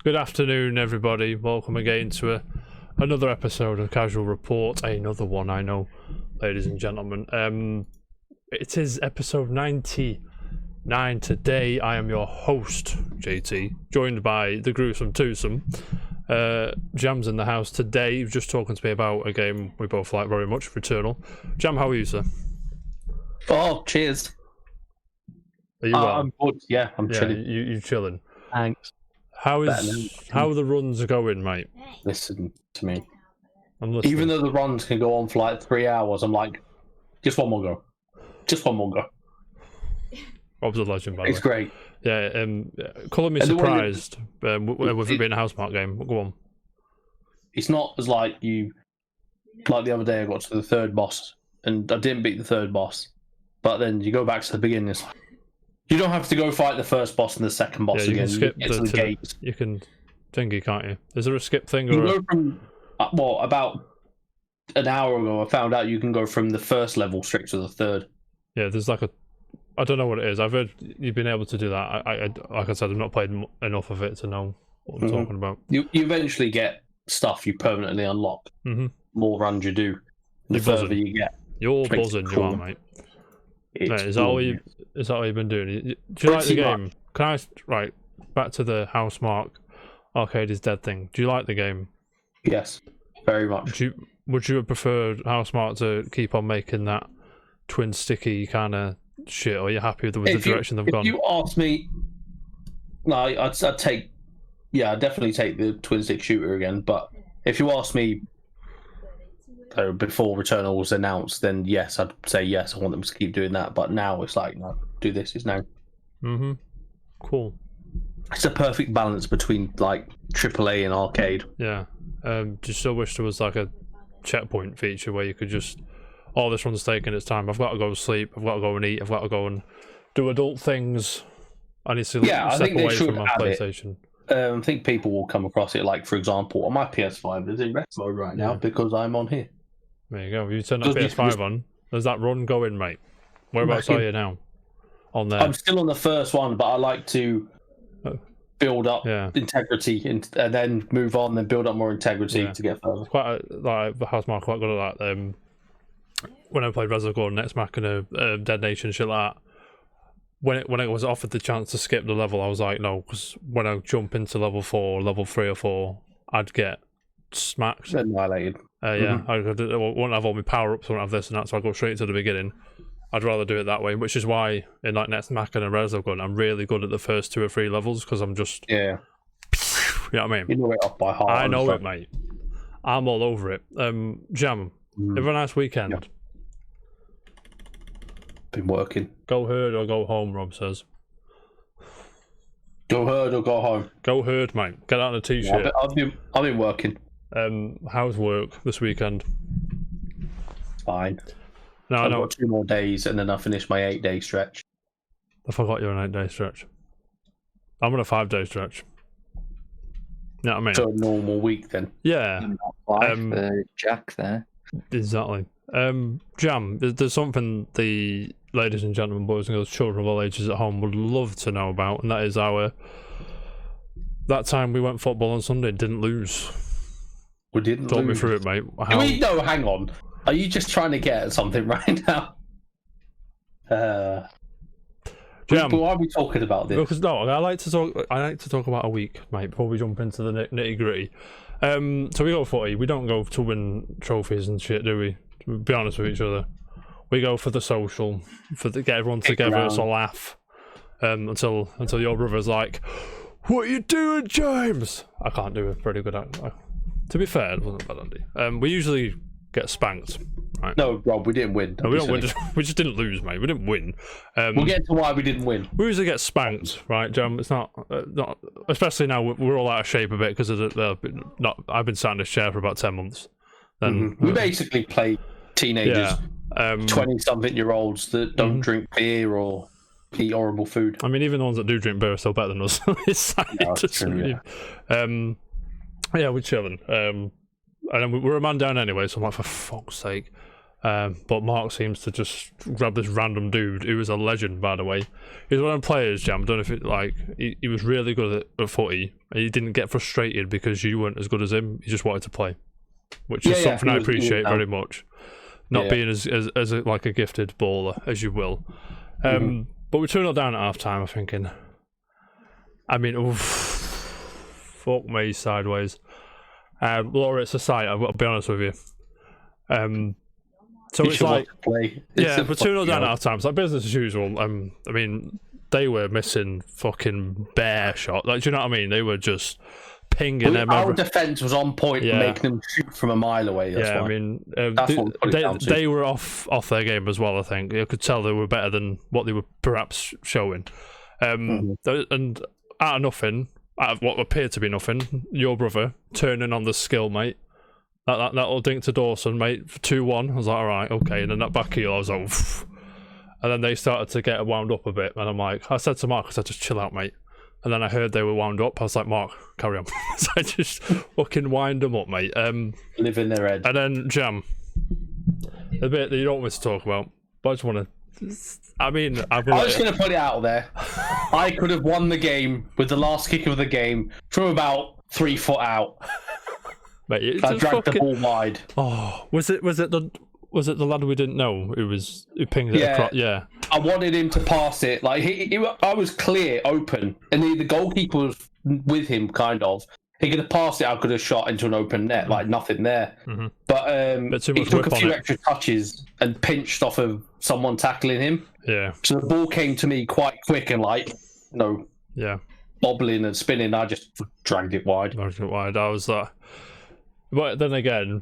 Good afternoon, everybody. Welcome again to another episode of Casual Report. Another one, I know, ladies and gentlemen. It is episode 99 today. I am your host, JT, joined by the gruesome twosome. Jam's in the house today, just talking to me about a game we both like very much, Returnal. Jam, how are you, sir? Oh, cheers. Are you well? I'm good. Yeah, I'm chilling. You chilling. Thanks. How are the runs going, mate? Listen to me. I'm listening. Even though the runs can go on for like 3 hours, I'm like, just one more go. Just one more go. Rob's a legend, by the way. It's great. Yeah, colour me surprised with it being a housemark game. Go on. It's not as like the other day I got to the third boss and I didn't beat the third boss, but then you go back to the beginning. It's like, you don't have to go fight the first boss and the second boss you again. Can skip you get to the gates. You can thingy, can't you? Is there a skip thing? You can go from about an hour ago. I found out you can go from the first level straight to the third. Yeah, there's like I don't know what it is. I've heard you've been able to do that. I like I said, I've not played enough of it to know what I'm talking about. You eventually get stuff you permanently unlock. Mm-hmm. More runs you do, the further you get. You're buzzing, cool. You are, mate. Is that all you've been doing? Do you like the game? Much. Can I back to the Housemark Arcade is Dead thing? Do you like the game? Yes, very much. Would you have preferred Housemark to keep on making that twin sticky kind of shit, or are you happy with the direction they've gone? If you ask me, no, I'd take, I'd definitely take the twin stick shooter again. But if you ask me, before Returnal was announced, then yes, I'd say yes. I want them to keep doing that. But now it's like, no, do this. It's now. Mm-hmm. Cool. It's a perfect balance between like AAA and arcade. Yeah. Do you still wish there was like a checkpoint feature where you could just, oh, this one's taking its time. I've got to go to sleep. I've got to go and eat. I've got to go and do adult things. I need to step away from my PlayStation. I think people will come across it. Like, for example, on my PS5, it's in rest mode right now because I'm on here. There you go. You turn that PS5 on. There's that run going, mate. Whereabouts are you now? On there. I'm still on the first one, but I like to build up integrity and then move on, then build up more integrity to get further. The Housemark quite good at that. When I played Reservoir, Next Machina, Dead Nation, shit like that. When it was offered the chance to skip the level, I was like, no, because when I jump into level 4, level 3 or 4, I'd get smacked. Annihilated. I won't have all my power-ups, I won't have this and that, so I'll go straight to the beginning. I'd rather do it that way, which is why in like Next Machina and Reservoir, I'm really good at the first 2 or 3 levels, because I'm just... Yeah. You know what I mean? You know it off by heart. I know it, mate. I'm all over it. Jam, have a nice weekend. Yeah. Been working. Go herd or go home, Rob says. Go herd or go home. Go herd, mate. Get out in a t-shirt. Yeah, I've been working. How's work this weekend? Fine. No, I've got 2 more days and then I'll finish my 8-day stretch. I forgot you're an 8-day stretch. I'm on a 5-day stretch. You know what I mean? So a normal week then. Yeah. Jack there. Exactly. Jam, there's something the ladies and gentlemen, boys and girls, children of all ages at home would love to know about, and that is that time we went football on Sunday and didn't lose. We didn't Talk lose. me through it, mate. No, hang on. Are you just trying to get at something right now? Jam, why are we talking about this? Because I like to talk about a week, mate, before we jump into the nitty gritty. So we go footy. We don't go to win trophies and shit, do we? To be honest with each other, we go for the social, get everyone together. It's a laugh. Until your brother's like, "What are you doing, James?" I can't do a pretty good act. To be fair, it wasn't bad, Andy. We usually get spanked. Right? No, Rob, we didn't win. No, we don't win. We just didn't lose, mate. We didn't win. We'll get to why we didn't win. We usually get spanked, right, Jam? It's not, especially now we're all out of shape a bit because I've been sat in this chair for about 10 months. Then we basically play teenagers, 20-something-year-olds that don't drink beer or eat horrible food. I mean, even the ones that do drink beer are still better than us. Yeah, we're chilling. And then we're a man down anyway, so I'm like, for fuck's sake. But Mark seems to just grab this random dude who was a legend, by the way. He was one of the players, Jam. I don't know if it he was really good at footy, and he didn't get frustrated because you weren't as good as him. He just wanted to play, which is something I appreciate very much. Not being as like a gifted baller as you will. But we 2-0 down at half time. I'm thinking. I mean, oof, fuck me sideways. Laura, it's a sight. I've got to be honest with you. So it's like, yeah, we're 2-0 down at half time. It's like business as usual. I mean, they were missing fucking bare shot. Like, do you know what I mean? They were just pinging them. Our defense was on point, making them shoot from a mile away. That's why. I mean, they were off their game as well. I think you could tell they were better than what they were perhaps showing. And out of nothing, out of what appeared to be nothing, your brother turning on the skill, mate. That little dink to Dawson, mate, for 2-1. I was like, all right, okay. And then that back heel, I was like, oof. And then they started to get wound up a bit. And I'm like, I said to Mark, I said, just chill out, mate. And then I heard they were wound up. I was like, Mark, carry on. So I just fucking wind them up, mate. Live in their head. And then Jam, a bit that you don't want me to talk about, but I just want to. I mean, I'm just going to put it out there. I could have won the game with the last kick of the game from about 3 foot out. Mate, I dragged the ball wide. Oh, was it the lad we didn't know who pinged it across? Yeah. I wanted him to pass it. Like I was clear, open, and the goalkeeper was with him, kind of. He could have passed it. I could have shot into an open net, like nothing there. But he took a few extra touches and pinched off of someone tackling him. Yeah. So the ball came to me quite quick and bobbling and spinning. I just dragged it wide. I was that. But then again,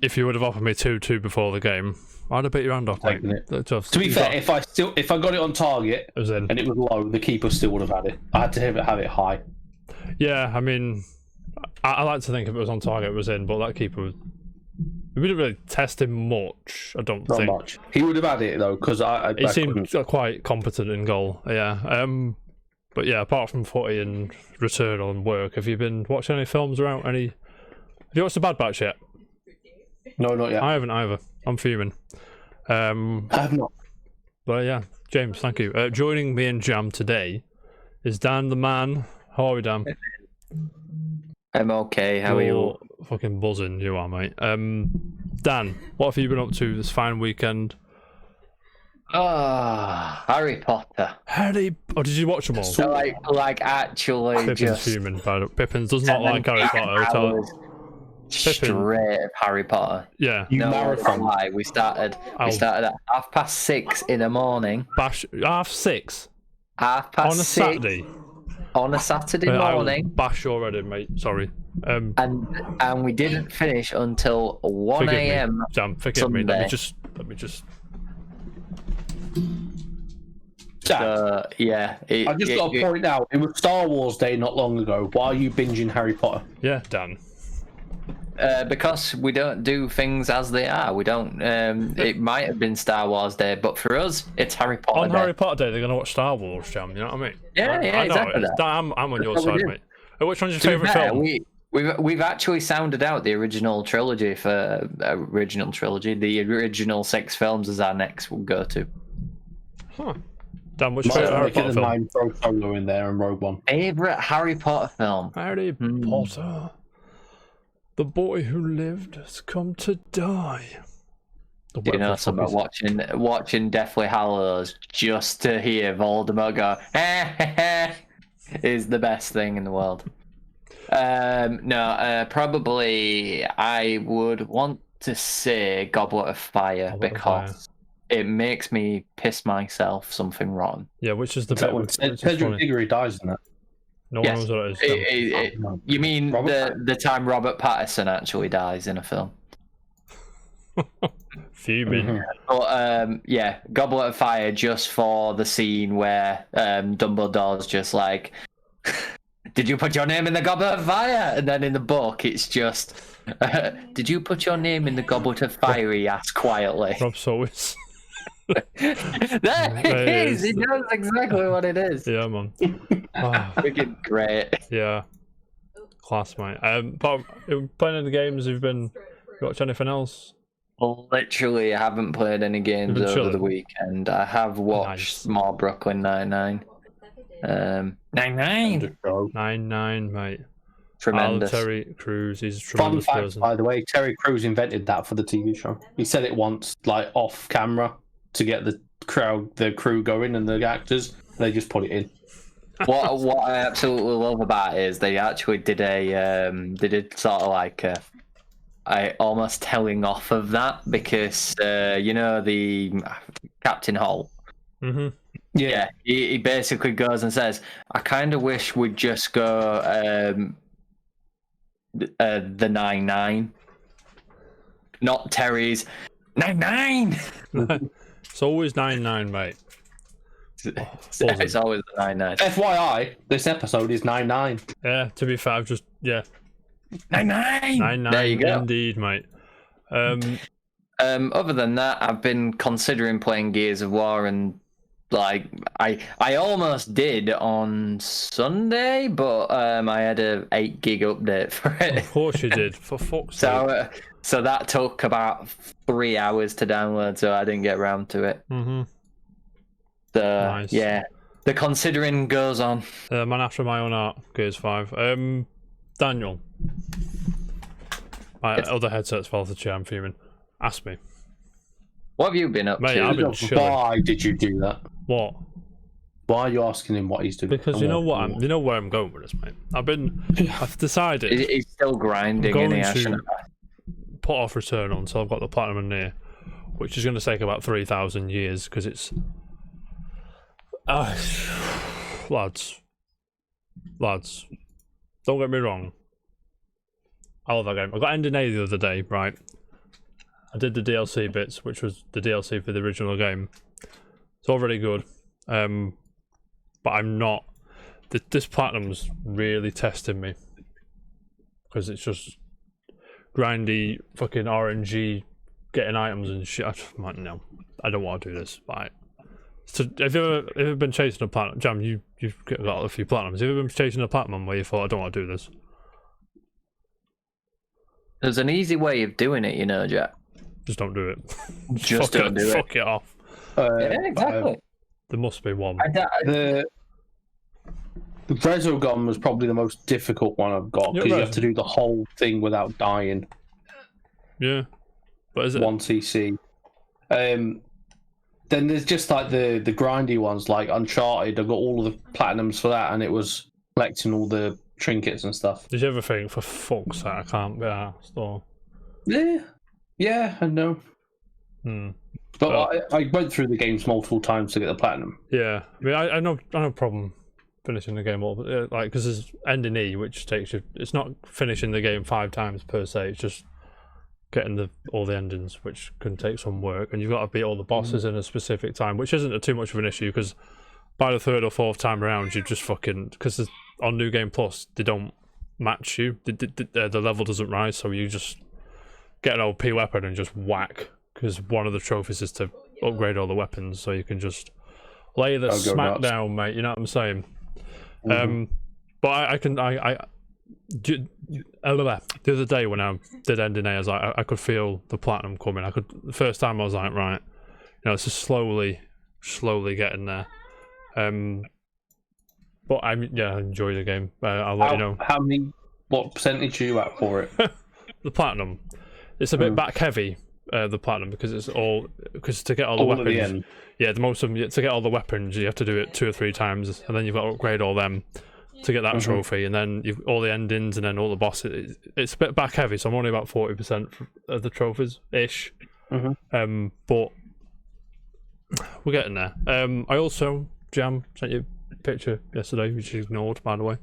if you would have offered me 2-2 before the game, I'd have bit your hand off, mate. To be fair, if I got it on target and it was low, the keeper still would have had it. I had to have it high. Yeah, I mean, I like to think if it was on target, it was in, but that keeper we didn't really test him much. I don't think. Not much. He would have had it though, because he seemed quite competent in goal. Yeah. But yeah, apart from footy and Returnal and work, have you been watching any films around? Have you watched The Bad Batch yet? No, not yet. I haven't either. I'm fuming. I have not. But yeah, James, thank you. Joining me in Jam today is Dan the man. How are we, Dan? I'm okay. How are you? Fucking buzzing, you are, mate. Dan, what have you been up to this fine weekend? Harry Potter. Oh, did you watch them all? So like actually, Pippin's just fuming. Pippins does not like Harry Potter. Straight of Harry Potter. Yeah. No marathon. Lie. We started at 6:30 in the morning. 6:30? 6:30 on a Saturday. On a Saturday morning. Bash already, mate. Sorry. And we didn't finish until 1 a.m. Damn, forgive me. Let me just. Yeah. I just got to point out, it was Star Wars Day not long ago. Why are you binging Harry Potter? Yeah, Dan. Because we don't do things as they are. We don't. It might have been Star Wars Day, but for us, it's Harry Potter. On Harry Potter Day, they're going to watch Star Wars, Jam. You know what I mean? Yeah, exactly. I'm on your side, mate. Which one's your favourite film? We've actually sounded out the original trilogy for The original 6 films is our next we'll go to. Huh. Dan, which favourite Harry Potter film? Throw Solo in there and Rogue One. Favourite Harry Potter film? Harry Potter. The boy who lived has come to die. You know something about watching Deathly Hallows just to hear Voldemort go is the best thing in the world. Probably I would want to say Goblet of Fire because it makes me piss myself something rotten. Yeah, which is the bit? Pedro Diggory dies in that. No one knows what it is. You mean the time Robert Pattinson actually dies in a film? Fuming. But Goblet of Fire just for the scene where Dumbledore's just like, did you put your name in the Goblet of Fire? And then in the book it's just, did you put your name in the Goblet of Fire? He asked quietly. Rob Sowis. There it is. He knows exactly what it is. Yeah, man. Freaking great. Yeah. Class, mate. But playing the games, you watched anything else? Literally, I haven't played any games been over chilling? the weekend. I have watched Nice. more Brooklyn Nine-Nine. 9-9! Just go. 9-9, mate. Tremendous. Terry Crews, he's a Fun tremendous fact, person. by the way, Terry Crews invented that for the TV show. He said it once, like off camera, to get the crew going, and the actors. They just put it in. What I absolutely love about it is they actually did sort of like I almost telling off of that, because you know the Captain Holt. Mm-hmm. Yeah. He basically goes and says, "I kind of wish we'd just go the 9-9, not Terry's 9-9." It's always 9-9, mate. It's always the 9-9. FYI, this episode is 9-9. Yeah, to be fair, I've just 9-9. 9-9. There you go. Indeed, mate. Other than that, I've been considering playing Gears of War, and like I almost did on Sunday, but I had a 8 gig update for it. Of course you did. For fuck's sake. So that took about 3 hours to download, so I didn't get around to it. Mm-hmm. So Nice. yeah, the considering goes on. Man after my own heart, Gears 5. Daniel. My other headset's fell off the chair, I'm fuming. Ask me. What have you been up Mate, to? I've been chilling. Why did you do that? What? Why are you asking him what he's doing? Because you know what you know where I'm going with this, mate. I've decided He's still grinding, going in to put off Returnal until I've got the platinum in there, which is going to take about 3,000 years, because it's lads, don't get me wrong, I love that game. I got ending A the other day, right? I did the DLC bits, which was the DLC for the original game. It's all really good, but I'm not. This platinum's really testing me, because it's just grindy, fucking RNG, getting items and shit. No, I don't want to do this. Right. So, have you ever been chasing a platinum? Jam, you've got a few platinums. Have you ever been chasing a platinum where you thought, I don't want to do this? There's an easy way of doing it, you know, Jack. Just don't do it. Just don't do it. Fuck it off. Yeah, exactly. There must be one. The Resogun was probably the most difficult one I've got, because you have to do the whole thing without dying. Yeah. But is it? 1 CC. Then there's just like the grindy ones, like Uncharted. I got all of the platinums for that, and it was collecting all the trinkets and stuff. Did you ever think, for fuck's sake, I can't be arsed? Or... Yeah, I know. But I went through the games multiple times to get the platinum. Yeah, I mean, I know no problem finishing the game all, but like, because there's ending E, which takes you. It's not finishing the game 5 times per se. It's just getting all the endings, which can take some work, and you've got to beat all the bosses in a specific time, which isn't too much of an issue, because by the 3rd or 4th time around, you just fucking, because on New Game Plus they don't match you. The level doesn't rise, so you just get an OP weapon and just whack, because one of the trophies is to upgrade all the weapons, so you can just lay the smack down, mate. You know what I'm saying? But the other day when I did ending A, I was like, I could feel the platinum coming. The first time I was like, right, it's just slowly getting there. But I enjoy the game. I'll let you know. What percentage are you at for it? The platinum, it's a bit back heavy. The platinum, because to get all the weapons, at the end. Yeah, to get all the weapons, you have to do it 2 or 3 times, and then you've got to upgrade all them to get that trophy, and then you've all the endings, and then all the bosses. It's a bit back heavy, so I'm only about 40% of the trophies ish. But we're getting there. I also sent you a picture yesterday, which you ignored, by the way.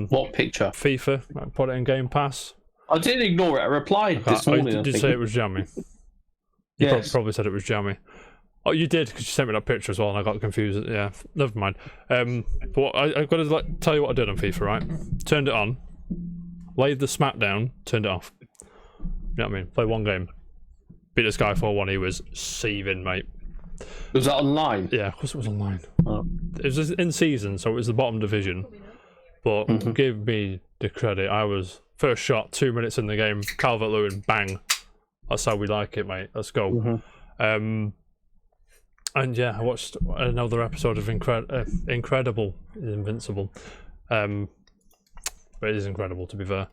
What picture? FIFA. I put it in Game Pass. I did ignore it. I replied this morning. Did you say it was jammy? You probably said it was jammy. Oh, you did, because you sent me that picture as well, and I got confused. Yeah, never mind. But I've got to tell you what I did on FIFA, right? Turned it on, laid the smack down, turned it off. You know what I mean? Play one game. Beat this guy 4-1, he was seething, mate. Was that online? Yeah, of course it was online. Oh. It was in season, so it was the bottom division. But give me the credit. I was first shot, 2 minutes in the game, Calvert-Lewin, bang. That's how we like it, mate. Let's go. Mhm. And yeah, I watched another episode of Incredible, Invincible. But it is incredible, to be fair.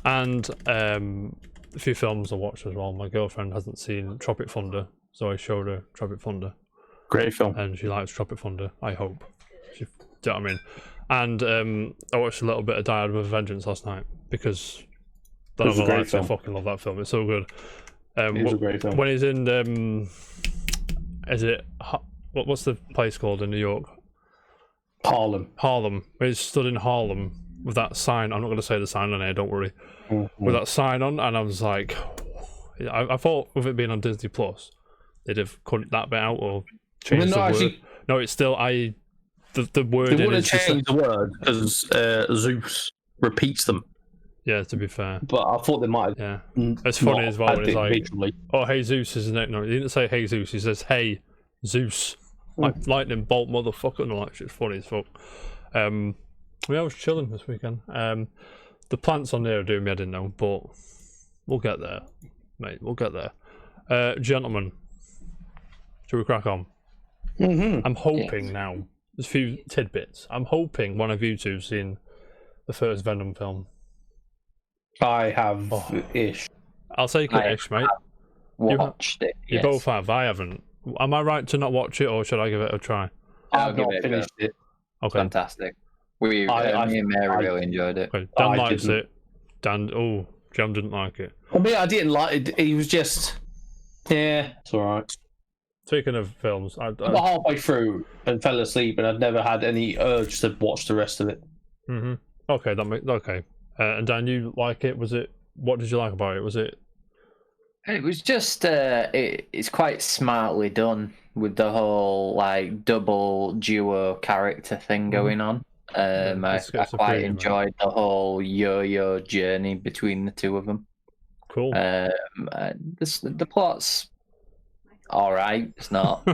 And a few films I watched as well. My girlfriend hasn't seen Tropic Thunder, so I showed her Tropic Thunder. Great film. And she likes Tropic Thunder, I hope. Do you know what I mean? And I watched a little bit of Diad with a Vengeance last night because I was a great film. I fucking love that film. It's so good. It was a great film. When he's in, is it what's the place called in New York? Harlem. When he's stood in Harlem with that sign. I'm not going to say the sign on here. Don't worry. Mm-hmm. With that sign on, and I was like, I thought with it being on Disney Plus, they'd have cut that bit out or changed the word. Actually, no, it's still the word. They wouldn't change the word because Zeus repeats them. Yeah, to be fair. But I thought they might. Yeah, it's funny as well when it's like, visually. "Oh, hey Zeus," isn't it? No, he didn't say "Hey Zeus." He says "Hey Zeus," like lightning bolt, motherfucker. And all that shit's funny as fuck. I was chilling this weekend. The plants on there are doing me, I didn't know, but we'll get there, mate. We'll get there. Gentlemen, shall we crack on? Mm-hmm. I'm hoping now. There's a few tidbits. I'm hoping one of you two's seen the first Venom film. I have ish. I'll take it ish, mate. Watched it. You both have. I haven't. Am I right to not watch it, or should I give it a try? I've not finished it. Okay. Fantastic. Me and Mary really enjoyed it. Okay. Dan likes it. Jam didn't like it. I mean, I didn't like it. He was just, yeah, it's alright. Speaking of films, I got halfway through and fell asleep, and I'd never had any urge to watch the rest of it. Mm-hmm. Okay, okay. And Dan, you like it? What did you like about it? Was it? It was just it's quite smartly done with the whole like double duo character thing going on. I quite enjoyed the whole yo-yo journey between the two of them. Cool. The plot's all right. It's not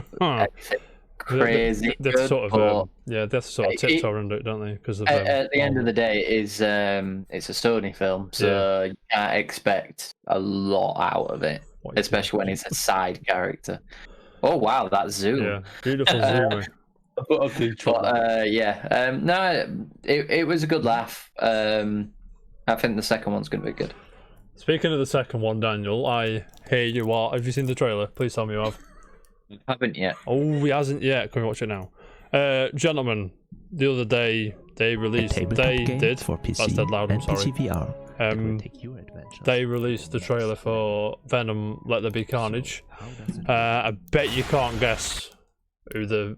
crazy. They're good, sort of they're sort of tiptoe around it, don't they? Because at the end of the day, it's a Sony film, so you can't expect a lot out of it, especially when it's a side character. Oh wow, that zoom! Yeah, beautiful zoom. It was a good laugh. I think the second one's going to be good. Speaking of the second one, Daniel, I hear you are. Have you seen the trailer? Please tell me you have. Haven't yet. Oh, he hasn't yet. Can we watch it now? Gentlemen, the other day they released. They did. For PC That's dead loud. I'm sorry. PC VR. They released the trailer for Venom: Let There Be Carnage. I bet you can't guess who the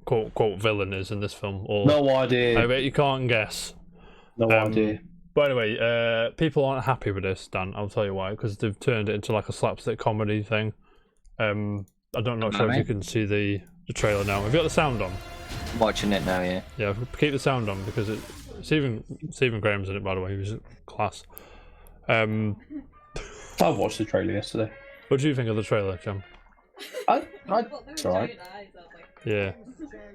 quote villain is in this film. Or no idea. I bet you can't guess. No idea. But anyway, people aren't happy with this, Dan. I'll tell you why. Because they've turned it into like a slapstick comedy thing. I'm not sure if you can see the trailer now. Have you got the sound on? I'm watching it now, yeah. Yeah, keep the sound on because Stephen Graham's in it, by the way. He was class. I watched the trailer yesterday. What do you think of the trailer, Jam? It's alright. Yeah.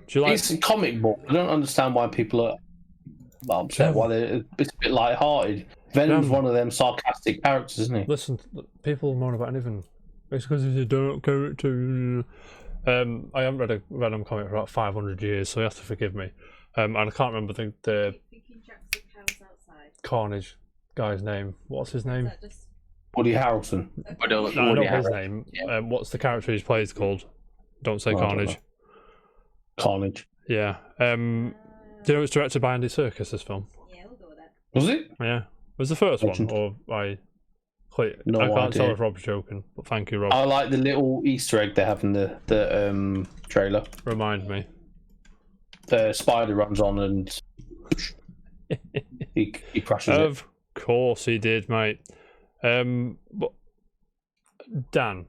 Do you like? It's a comic book. I don't understand why people are upset. Why it's a bit light-hearted. Venom's one of them sarcastic characters, isn't he? Listen, people moan about anything. It's because he's a dark character. I haven't read a Venom comic for about 500 years, so you have to forgive me. And I can't remember the Carnage guy's name. What's his name? Woody Harrelson. I know his name. Yeah. What's the character he's played called? Don't say Carnage. Carnage. Yeah. Do you know it's directed by Andy Serkis, this film? Yeah, we'll go with that. Was it? Yeah. Was the first one, or I can't tell if Rob's joking, but thank you, Rob. I like the little Easter egg they have in the trailer. Remind me. The spider runs on and he crashes it. Of course he did, mate. But Dan,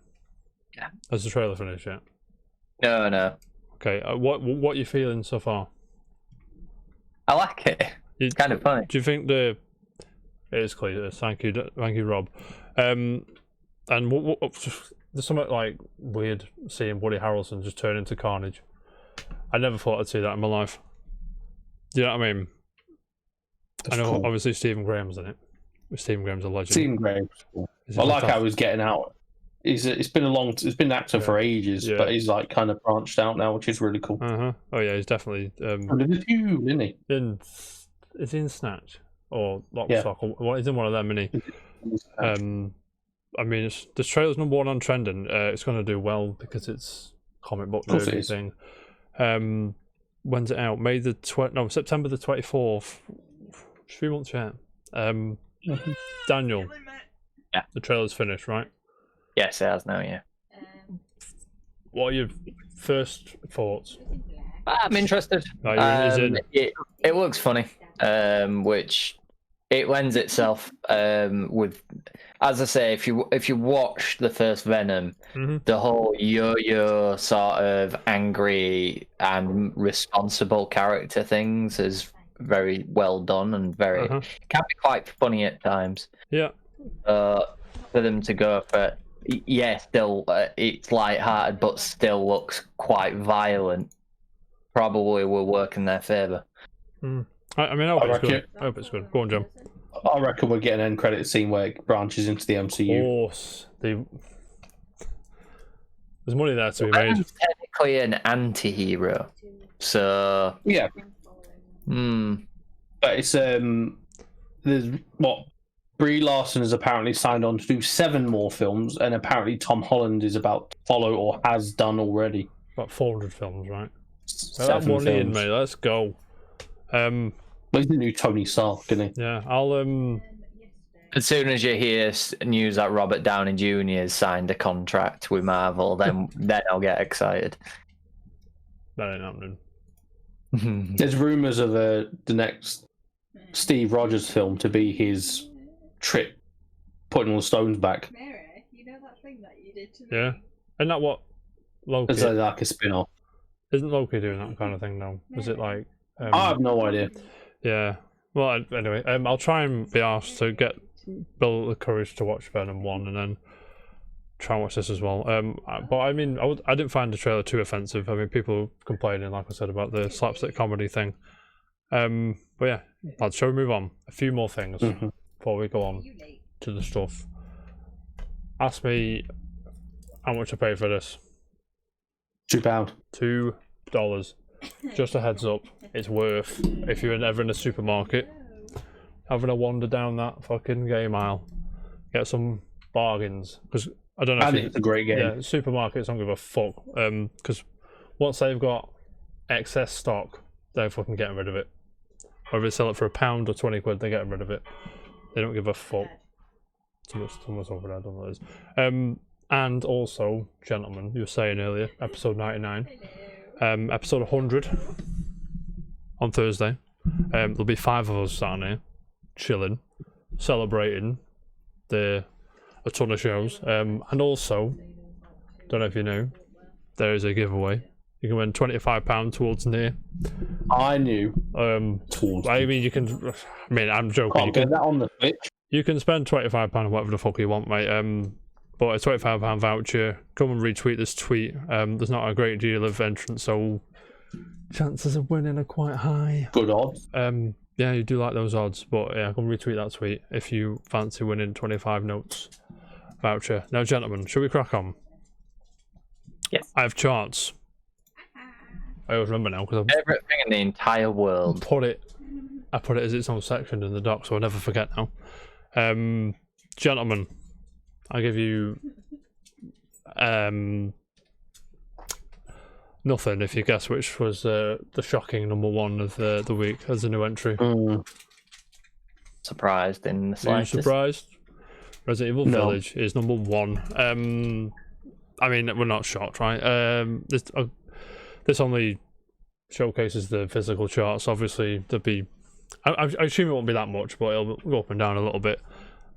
has the trailer finished yet? No. Okay, what are you feeling so far? I like it. It's kind of funny. Do you think it is clear? Thank you, Rob. And there's something like weird seeing Woody Harrelson just turn into Carnage. I never thought I'd see that in my life. Do you know what I mean? That's obviously Stephen Graham's in it. Stephen Graham's a legend. Stephen Graham. I like how he was getting out It's been an actor for ages, Yeah. but he's like kind of branched out now, which is really cool. Oh yeah, he's definitely Isn't he? is he in Snatch or Lock, Yeah. Stock? Or he's in one of them, isn't he? I mean, this trailer's #1 on trending. It's going to do well because it's comic book Of course it movie is. thing. When's it out? September the 24th. 3 months yet. Daniel. Yeah. The trailer's finished, right? Yes, it has now. Yeah. What are your first thoughts? I'm interested. Is It looks funny, which it lends itself with, as I say, if you watch the first Venom, the whole yo-yo sort of angry and responsible character things is very well done and very can be quite funny at times. Yeah. For them to go for, yeah, still it's light-hearted but still looks quite violent. Probably will work in their favour. I mean, I hope it's good. Go on, John. I reckon we're getting an end credit scene where it branches into the MCU. Of course. There's money there to be made. Venom's technically an anti-hero, so Yeah. But it's there's Brie Larson has apparently signed on to do 7 more films, and apparently Tom Holland is about to follow or has done already. About 400 films, right? 7 money in, films. mate. Let's go. Well, he's the new Tony Stark, isn't he? Yeah, I'll as soon as you hear news that Robert Downey Jr. has signed a contract with Marvel, then I'll get excited. That ain't happening. There's rumours of the next Steve Rogers film to be his trip putting all the stones back. Mary, you know that thing that you did to me? Yeah. Isn't that what Loki... It's like a spin-off. Isn't Loki doing that kind of thing now? Is it like... I have no idea. Yeah. Well, anyway, I'll try and be asked to build the courage to watch Venom 1 and then try and watch this as well. But I mean, I didn't find the trailer too offensive. I mean, people complaining, like I said, about the slapstick comedy thing. But yeah, lads, shall we move on? A few more things before we go on to the stuff. Ask me how much I paid for this. £2. $2. Just a heads up, it's worth, if you're ever in a supermarket, having a wander down that fucking game aisle, get some bargains. Because I don't know I think it's a great game. Yeah, supermarkets don't give a fuck. Because once they've got excess stock, they're fucking getting rid of it. Whether they sell it for £1 or 20 quid, they're getting rid of it. They don't give a fuck. Someone's over there, I don't know what it is. And also, gentlemen, you were saying earlier, episode 99. Episode 100 on Thursday. There'll be 5 of us sat here, chilling, celebrating a ton of shows. And also, don't know if you know, there is a giveaway. You can win £25 towards near. I knew. Towards. I mean, you can. I mean, I'm joking. Can't get that on the Switch. You can spend £25 on whatever the fuck you want, mate. But a £25 voucher. Come and retweet this tweet. There's not a great deal of entrance, so chances of winning are quite high. Good odds. Yeah, you do like those odds, but yeah, come retweet that tweet if you fancy winning 25 notes voucher. Now, gentlemen, should we crack on? Yes. I have charts. I always remember now because Favorite thing in the entire world. I put it as its own section in the doc, so I'll never forget now. Gentlemen, I give you nothing if you guess which was the shocking #1 of the week as a new entry. Surprised in the Are you slightest. surprised? Resident Evil No. Village is #1. I mean, we're not shocked, right? This only showcases the physical charts. Obviously, there'd be... I assume it won't be that much, but it'll go up and down a little bit.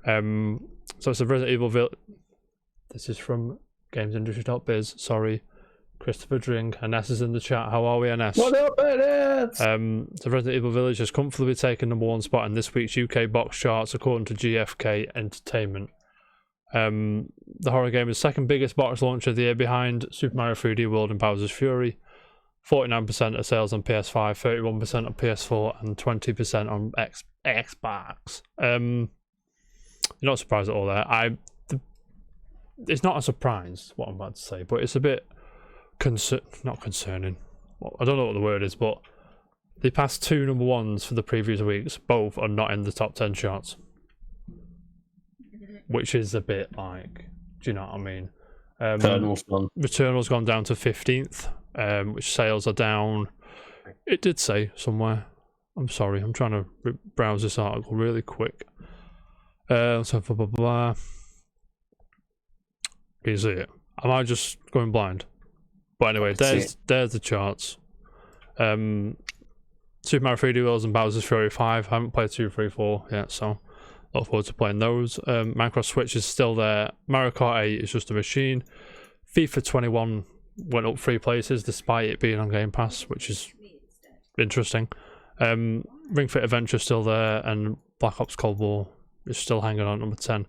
So it's a Resident Evil Village. This is from gamesindustry.biz. Sorry, Christopher Drink. Ines is in the chat. How are we, Ines? What up, Ines? So Resident Evil Village has comfortably taken #1 spot in this week's UK box charts according to GfK Entertainment. The horror game is second biggest box launch of the year behind Super Mario 3D World and Bowser's Fury. 49% of sales on PS5, 31% on PS4, and 20% on Xbox. You're not surprised at all there. it's not a surprise what I'm about to say, but it's a bit not concerning. Well, I don't know what the word is, but the past 2 number ones for the previous weeks, both are not in the top 10 charts, which is a bit like, do you know what I mean? Returnal's gone down to 15th, which sales are down. It did say somewhere. I'm sorry, I'm trying to browse this article really quick. So blah blah blah. Can you see it? Am I just going blind? But anyway, there's the charts. Super Mario 3D Worlds and Bowser's Fury 5. I haven't played 2, 3, 4 yet, so look forward to playing those. Minecraft Switch is still there. Mario Kart 8 is just a machine. FIFA 21 went up 3 places despite it being on Game Pass, which is interesting. Ring Fit Adventure still there, and Black Ops Cold War is still hanging on number 10.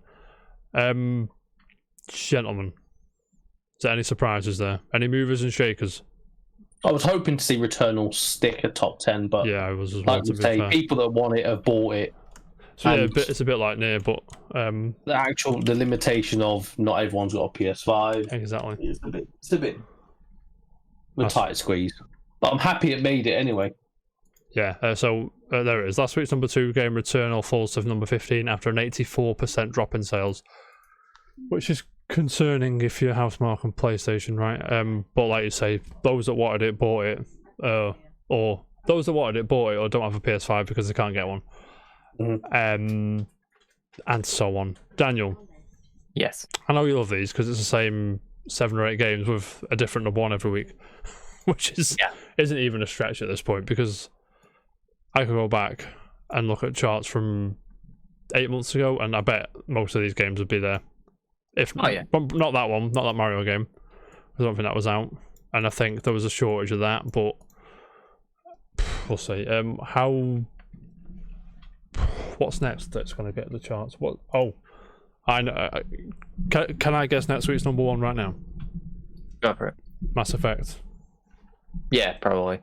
Gentlemen, is there any surprises there? Any movers and shakers? I was hoping to see Returnal stick at top 10, but yeah, I was as well. Like you say, people that want it have bought it. So yeah, it's a bit like near, but the limitation of not everyone's got a PS5. Exactly. It's a bit a tight squeeze. But I'm happy it made it anyway. Yeah, so there it is. Last week's number 2 game, Returnal, falls to number 15 after an 84% drop in sales, which is concerning if you're Housemarque on PlayStation, right? But like you say, those that wanted it bought it, or those that wanted it bought it or don't have a PS5 because they can't get one. And so on. Daniel. Yes. I know you love these because it's the same 7 or 8 games with a different number 1 every week, which isn't even a stretch at this point, because I could go back and look at charts from 8 months ago and I bet most of these games would be there. If not that one, not that Mario game. I don't think that was out, and I think there was a shortage of that, but we'll see. What's next that's going to get the charts? What? Oh, I know. Can I guess next week's number 1 right now? Go for it. Mass Effect. Yeah, probably.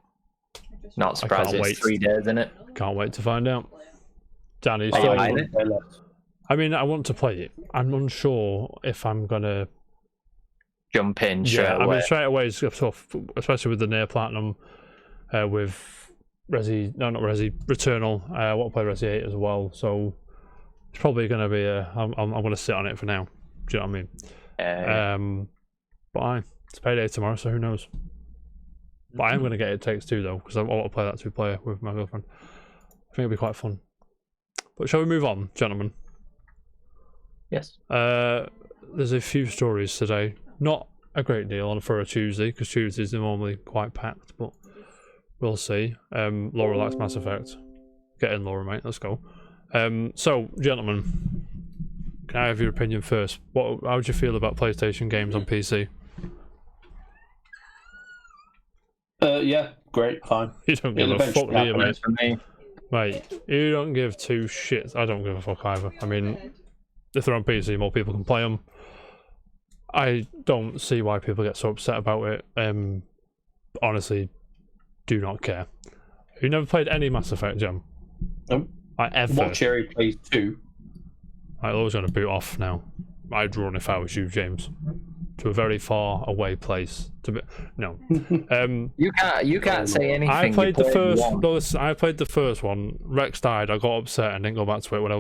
Not surprised. It's 3 days, isn't it? Can't wait to find out. Danny, I mean, I want to play it. I'm unsure if I'm gonna jump in straight away. I mean, straight away is tough, especially with the near platinum, with Returnal. I want to play Resi 8 as well, so it's probably gonna be I'm gonna sit on it for now. Do you know what I mean? But it's payday tomorrow, so who knows? But I am gonna get It Takes Two though, because I want to play that 2-player with my girlfriend. I think it'll be quite fun. But shall we move on, gentlemen? Yes. There's a few stories today. Not a great deal for a Tuesday, because Tuesdays are normally quite packed, but we'll see. Laura likes Mass Effect. Get in, Laura, mate. Let's go. So, gentlemen, can I have your opinion first? How do you feel about PlayStation games on PC? Yeah, great, fine. You don't give a fuck, do you, mate? Mate, you don't give 2 shits. I don't give a fuck either. I mean, if they're on PC, more people can play them. I don't see why people get so upset about it. Honestly, do not care. You never played any Mass Effect, Jam? Nope. Ever? What Cherry plays 2? I'm always going to boot off now. I'd run if I was you, James. To a very far away place. No. You can't say anything. I played the first. No, listen, I played the first one. Rex died. I got upset and didn't go back to it when I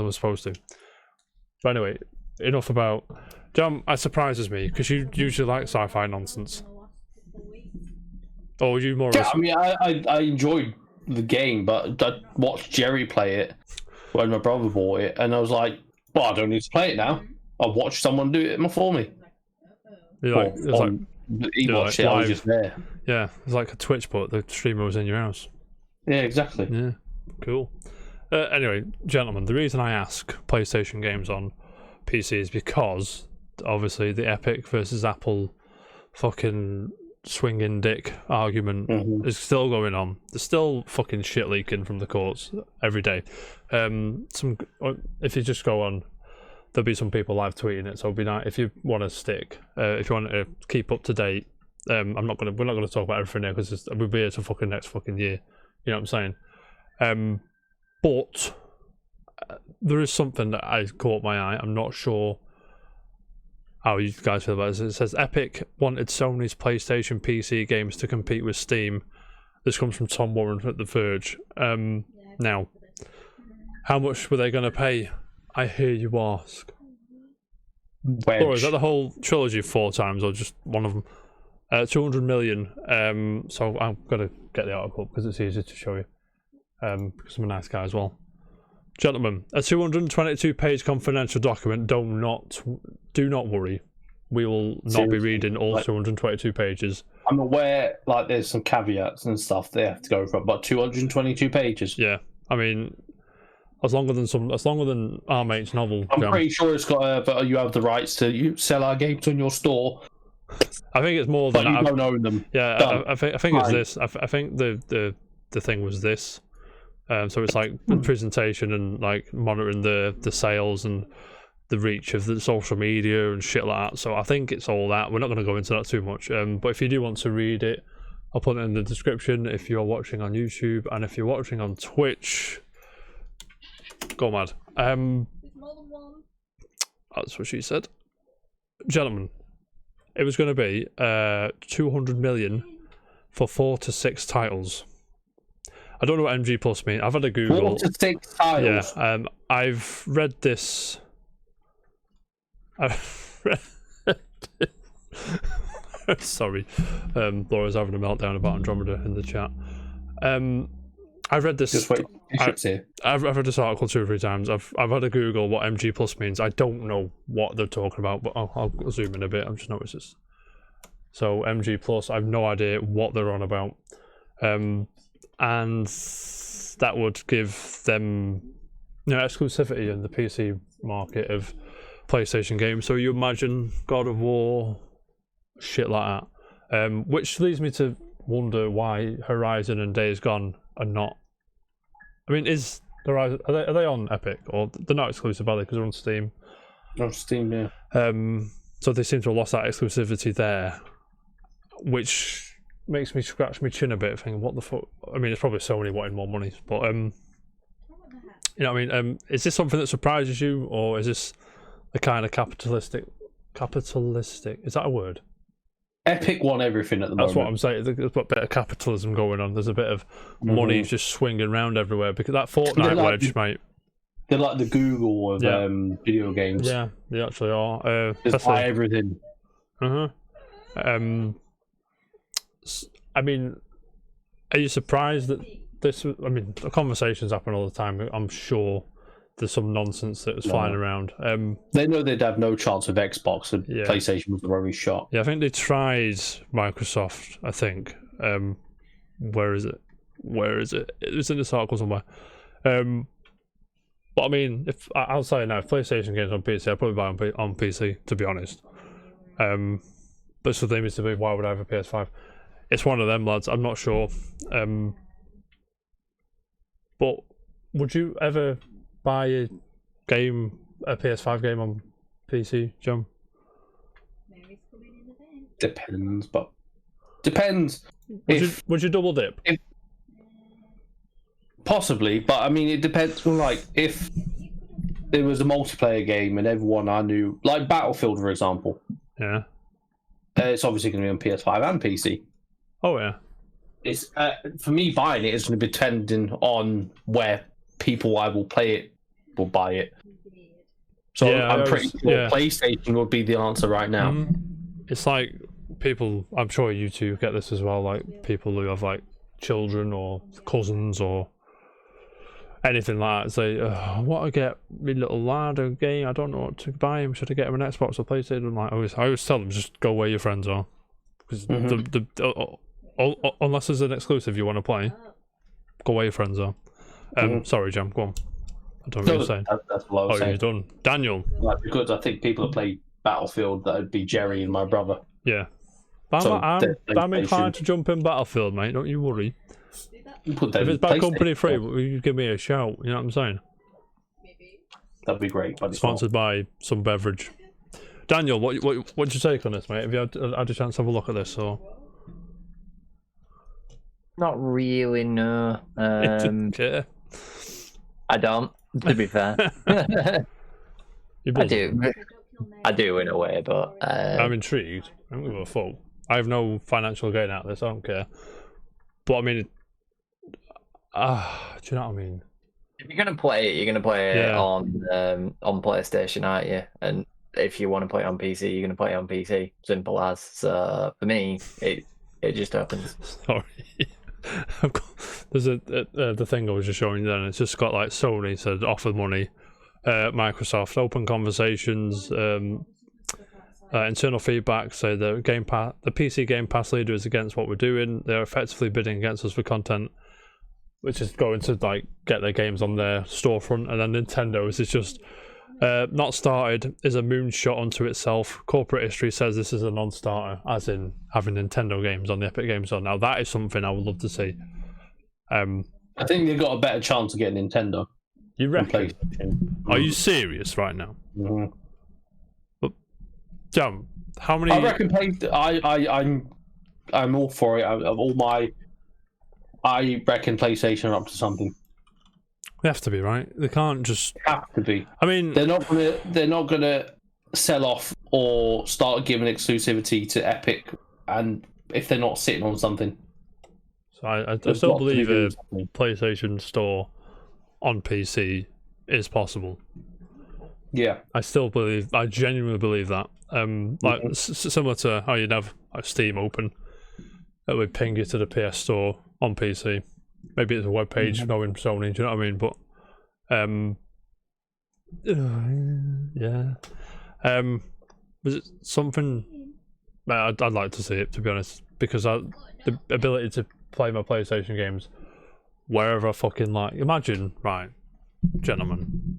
was supposed to. But anyway, enough about. Jam, it surprises me because you usually like sci-fi nonsense. Or you more? Yeah, I mean, I enjoyed the game, but I watched Jerry play it when my brother bought it, and I was like, "Well, I don't need to play it now. I'll watch someone do it for me." He watched it. I was just there. Yeah, it's like a Twitch, but the streamer was in your house. Yeah, exactly. Yeah, cool. Anyway, gentlemen, the reason I ask PlayStation games on PC is because obviously the Epic versus Apple fucking swinging dick argument is still going on. There's still fucking shit leaking from the courts every day. If you just go on, there'll be some people live tweeting it, so it'll be nice if you want to stick. If you want to keep up to date, we're not gonna talk about everything now because we'll be here till fucking next fucking year. You know what I'm saying? But there is something that caught my eye. I'm not sure how you guys feel about this. It says Epic wanted Sony's PlayStation PC games to compete with Steam. This comes from Tom Warren at The Verge. Now, how much were they going to pay? I hear you ask. Or is that the whole trilogy 4 times, or just one of them? 200 million. So I'm gonna get the article because it's easier to show you. Because I'm a nice guy as well. Gentlemen, a 222-page confidential document. Do not worry. We will not be reading all 222 pages. I'm aware, like, there's some caveats and stuff they have to go from, but 222 pages. Yeah, I mean, as longer than our mate's novel. I'm pretty sure it's got. You have the rights to sell our games on your store. I think it's more than but you don't own them. Yeah, I think it's this. I think the thing was this. So it's like the presentation and like monitoring the sales and the reach of the social media and shit like that. So I think it's all that. We're not going to go into that too much. But if you do want to read it, I'll put it in the description. If you're watching on YouTube and if you're watching on Twitch, go mad. There's more than one. That's what she said. Gentlemen, it was going to be 200 million for 4 to 6 titles. I don't know what MG Plus means. I've had a Google. 4 to 6 titles. Yeah, I've read this. Sorry, Laura's having a meltdown about Andromeda in the chat. I've read this. Just wait. I've read this article 2 or 3 times. I've had a Google what MG Plus means. I don't know what they're talking about, but I'll zoom in a bit. I've just noticed this. So MG Plus, I've no idea what they're on about. And that would give them, exclusivity in the PC market of PlayStation games. So you imagine God of War, shit like that. Which leads me to wonder why Horizon and Days Gone are not. I mean, is Horizon, are they on Epic, or they're not exclusive, are they? Because they're on Steam. On Steam, yeah. So they seem to have lost that exclusivity there, which makes me scratch my chin a bit, thinking, what the fuck? I mean, it's probably Sony wanting more money, but you know what I mean? Is this something that surprises you, or is this the kind of capitalistic? Is that a word? Epic won everything at the moment. That's what I'm saying. There's a bit of capitalism going on. There's a bit of money just swinging around everywhere, because that Fortnite wedge, mate. They're like the Google of video games. Yeah, they actually are. Just buy everything. I mean, are you surprised that this? I mean, the conversations happen all the time. I'm sure there's some nonsense that was flying around. They know they'd have no chance with Xbox, and PlayStation was the only shot. Yeah, I think they tried Microsoft. I think. Where is it? It was in this article somewhere. But I mean, if I'll say now, if PlayStation games on PC, I'd probably buy them on PC, to be honest. But so the thing is to be, why would I have a PS5? It's one of them, lads. I'm not sure. But would you ever buy a PS5 game on PC, John? Depends, but depends. Would you double dip? Possibly, but I mean, it depends on, like, if there was a multiplayer game and everyone I knew, like Battlefield, for example. Yeah. It's obviously going to be on PS5 and PC. Oh yeah. It's for me, buying it is going to be depending on where people I will play it will buy it. So yeah, I'm pretty sure PlayStation would be the answer right now. It's like people, I'm sure you two get this as well, like people who have like children or cousins or anything like that, say, what I get my little lad a game, I don't know what to buy him, should I get him an Xbox or PlayStation? Like, I always tell them, just go where your friends are, because unless there's an exclusive you want to play, go where your friends are. Sorry, Jam, go on. I don't know what you're saying. That's what I was saying. You're done. Daniel. Like, because I think people that play Battlefield, that would be Jerry and my brother. Yeah. But I'm inclined to jump in Battlefield, mate, don't you worry. If it's Bad Company free, you give me a shout, you know what I'm saying? That'd be great. Sponsored by some beverage. Daniel, what's your take on this, mate? Have you had a chance to have a look at this, or? Not really, no. Yeah. I don't, to be fair. I do. I do in a way, but I'm intrigued. I don't give a fuck. I have no financial gain out of this. I don't care. But I mean, do you know what I mean? if you're gonna play it, you're gonna play it Yeah. on PlayStation, aren't you? And if you want to play it on PC, you're gonna play it on PC. Simple as. So for me, it just happens. Sorry. There's the thing I was just showing you then. It's just got like Sony said offer money, Microsoft open conversations, internal feedback say the PC Game Pass leader is against what we're doing. They're effectively bidding against us for content, which is going to like get their games on their storefront. And then Nintendo's is just not started, is a moonshot unto itself. Corporate history says this is a non-starter, as in having Nintendo games on the Epic Games Store. Now that is something I would love to see. I think they've got a better chance of getting Nintendo. You reckon? PlayStation. Are you serious right now? Mm-hmm. Jam, how many? I reckon I'm all for it. I reckon PlayStation are up to something. They have to be, right? They can't just. Have to be. I mean, They're not gonna sell off or start giving exclusivity to Epic, and if they're not sitting on something. so I There's still got to be believe a doing something. PlayStation Store on PC is possible. Yeah. I genuinely believe that. Like similar to how you'd have like Steam open, it would ping you to the PS Store on PC. Maybe it's a web page knowing Sony. Do you know what I mean? But yeah. Was it something? I'd like to see it, to be honest, because the ability to play my PlayStation games wherever I fucking like. Imagine, right, gentlemen.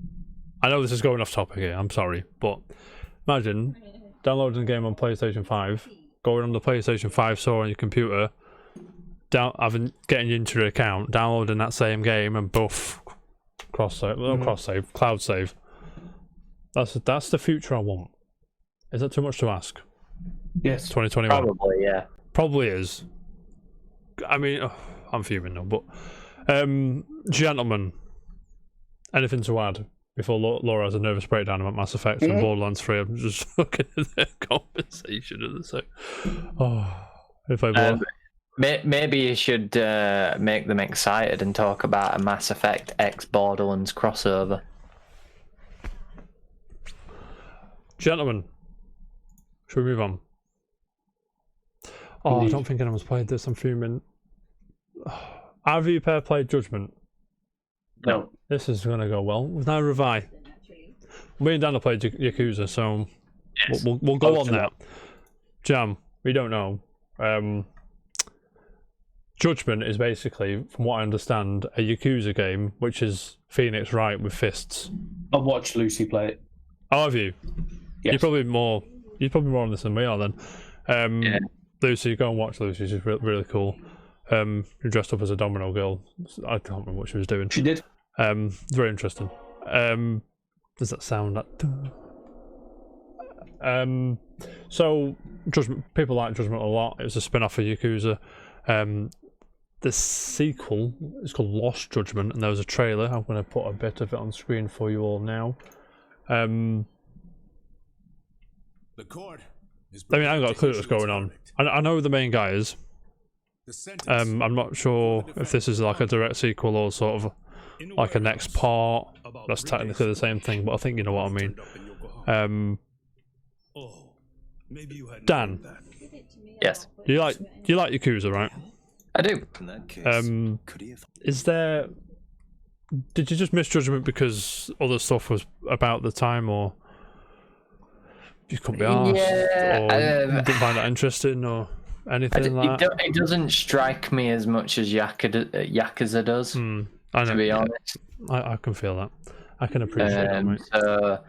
I know this is going off topic here. I'm sorry, but imagine downloading a game on PlayStation 5, going on the PlayStation 5 store on your computer, getting into your account, downloading that same game, and buff, cloud save. That's the future I want. Is that too much to ask? Yes. 2021. Probably, yeah. Probably is. I mean, I'm fuming now, but gentlemen, anything to add before Laura has a nervous breakdown about Mass Effect and Borderlands 3? I'm just looking at their conversation and so. If I blow. Maybe you should make them excited and talk about a Mass Effect X Borderlands crossover. Gentlemen, should we move on? Oh, Indeed. I don't think anyone's played this. I'm fuming. Have you pair played Judgment? No. This is going to go well. Neither have I. Me and Dan have played Yakuza, so Yes. we'll go on that. Jam, we don't know. Judgment is basically, from what I understand, a Yakuza game, which is Phoenix Wright with fists. I've watched Lucy play it. Oh, have you? Yes. You're probably more on this than we are then. Yeah. Lucy, go and watch Lucy. She's really cool. You're dressed up as a domino girl. I can't remember what she was doing. She did. Very interesting. Does that sound like? So Judgment, people like Judgment a lot. It was a spin-off of Yakuza. The sequel is called Lost Judgment, and there was a trailer. I'm going to put a bit of it on screen for you all now. The court is I mean, I haven't got a clue what's going on. I know who the main guy is. I'm not sure if this is like a direct sequel or sort of like a next part. That's technically the same thing, but I think you know what I mean. Dan, Yes, you like Yakuza, right? I do. Is there? Did you just miss Judgment because other stuff was about the time, or you couldn't be asked, Yeah, or didn't find that interesting, or anything like that? It doesn't strike me as much as Yakuza does, I know. to be honest. I can feel that. I can appreciate that, mate. So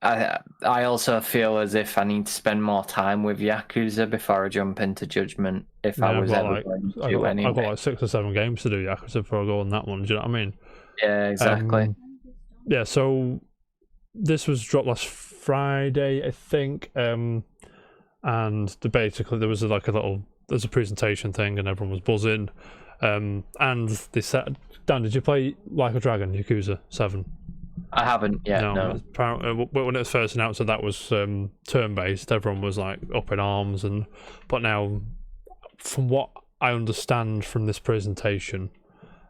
I also feel as if I need to spend more time with Yakuza before I jump into Judgment. If I was ever going to anyway. I've got like 6 or 7 games to do Yakuza before I go on that one. Do you know what I mean? Yeah, exactly. Yeah. So this was dropped last Friday, I think. And basically there was there's a presentation thing, and everyone was buzzing. And they said, Dan, did you play Like a Dragon, Yakuza 7? I haven't yet. No. Apparently, when it was first announced that was turn-based, everyone was like up in arms, but now, from what I understand from this presentation,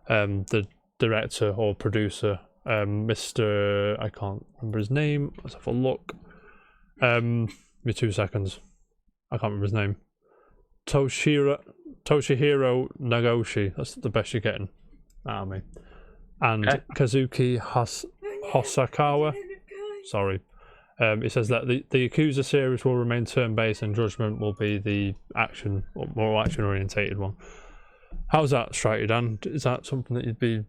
the director or producer, Mr. I can't remember his name. Let's have a look. Give me 2 seconds. I can't remember his name. Toshihiro Nagoshi. That's the best you're getting out of me. And Kazuki Hosakawa. Sorry. It says that the Yakuza series will remain turn-based and Judgment will be the action, or more action-orientated one. How's that strike you, Dan? Is that something that you'd be...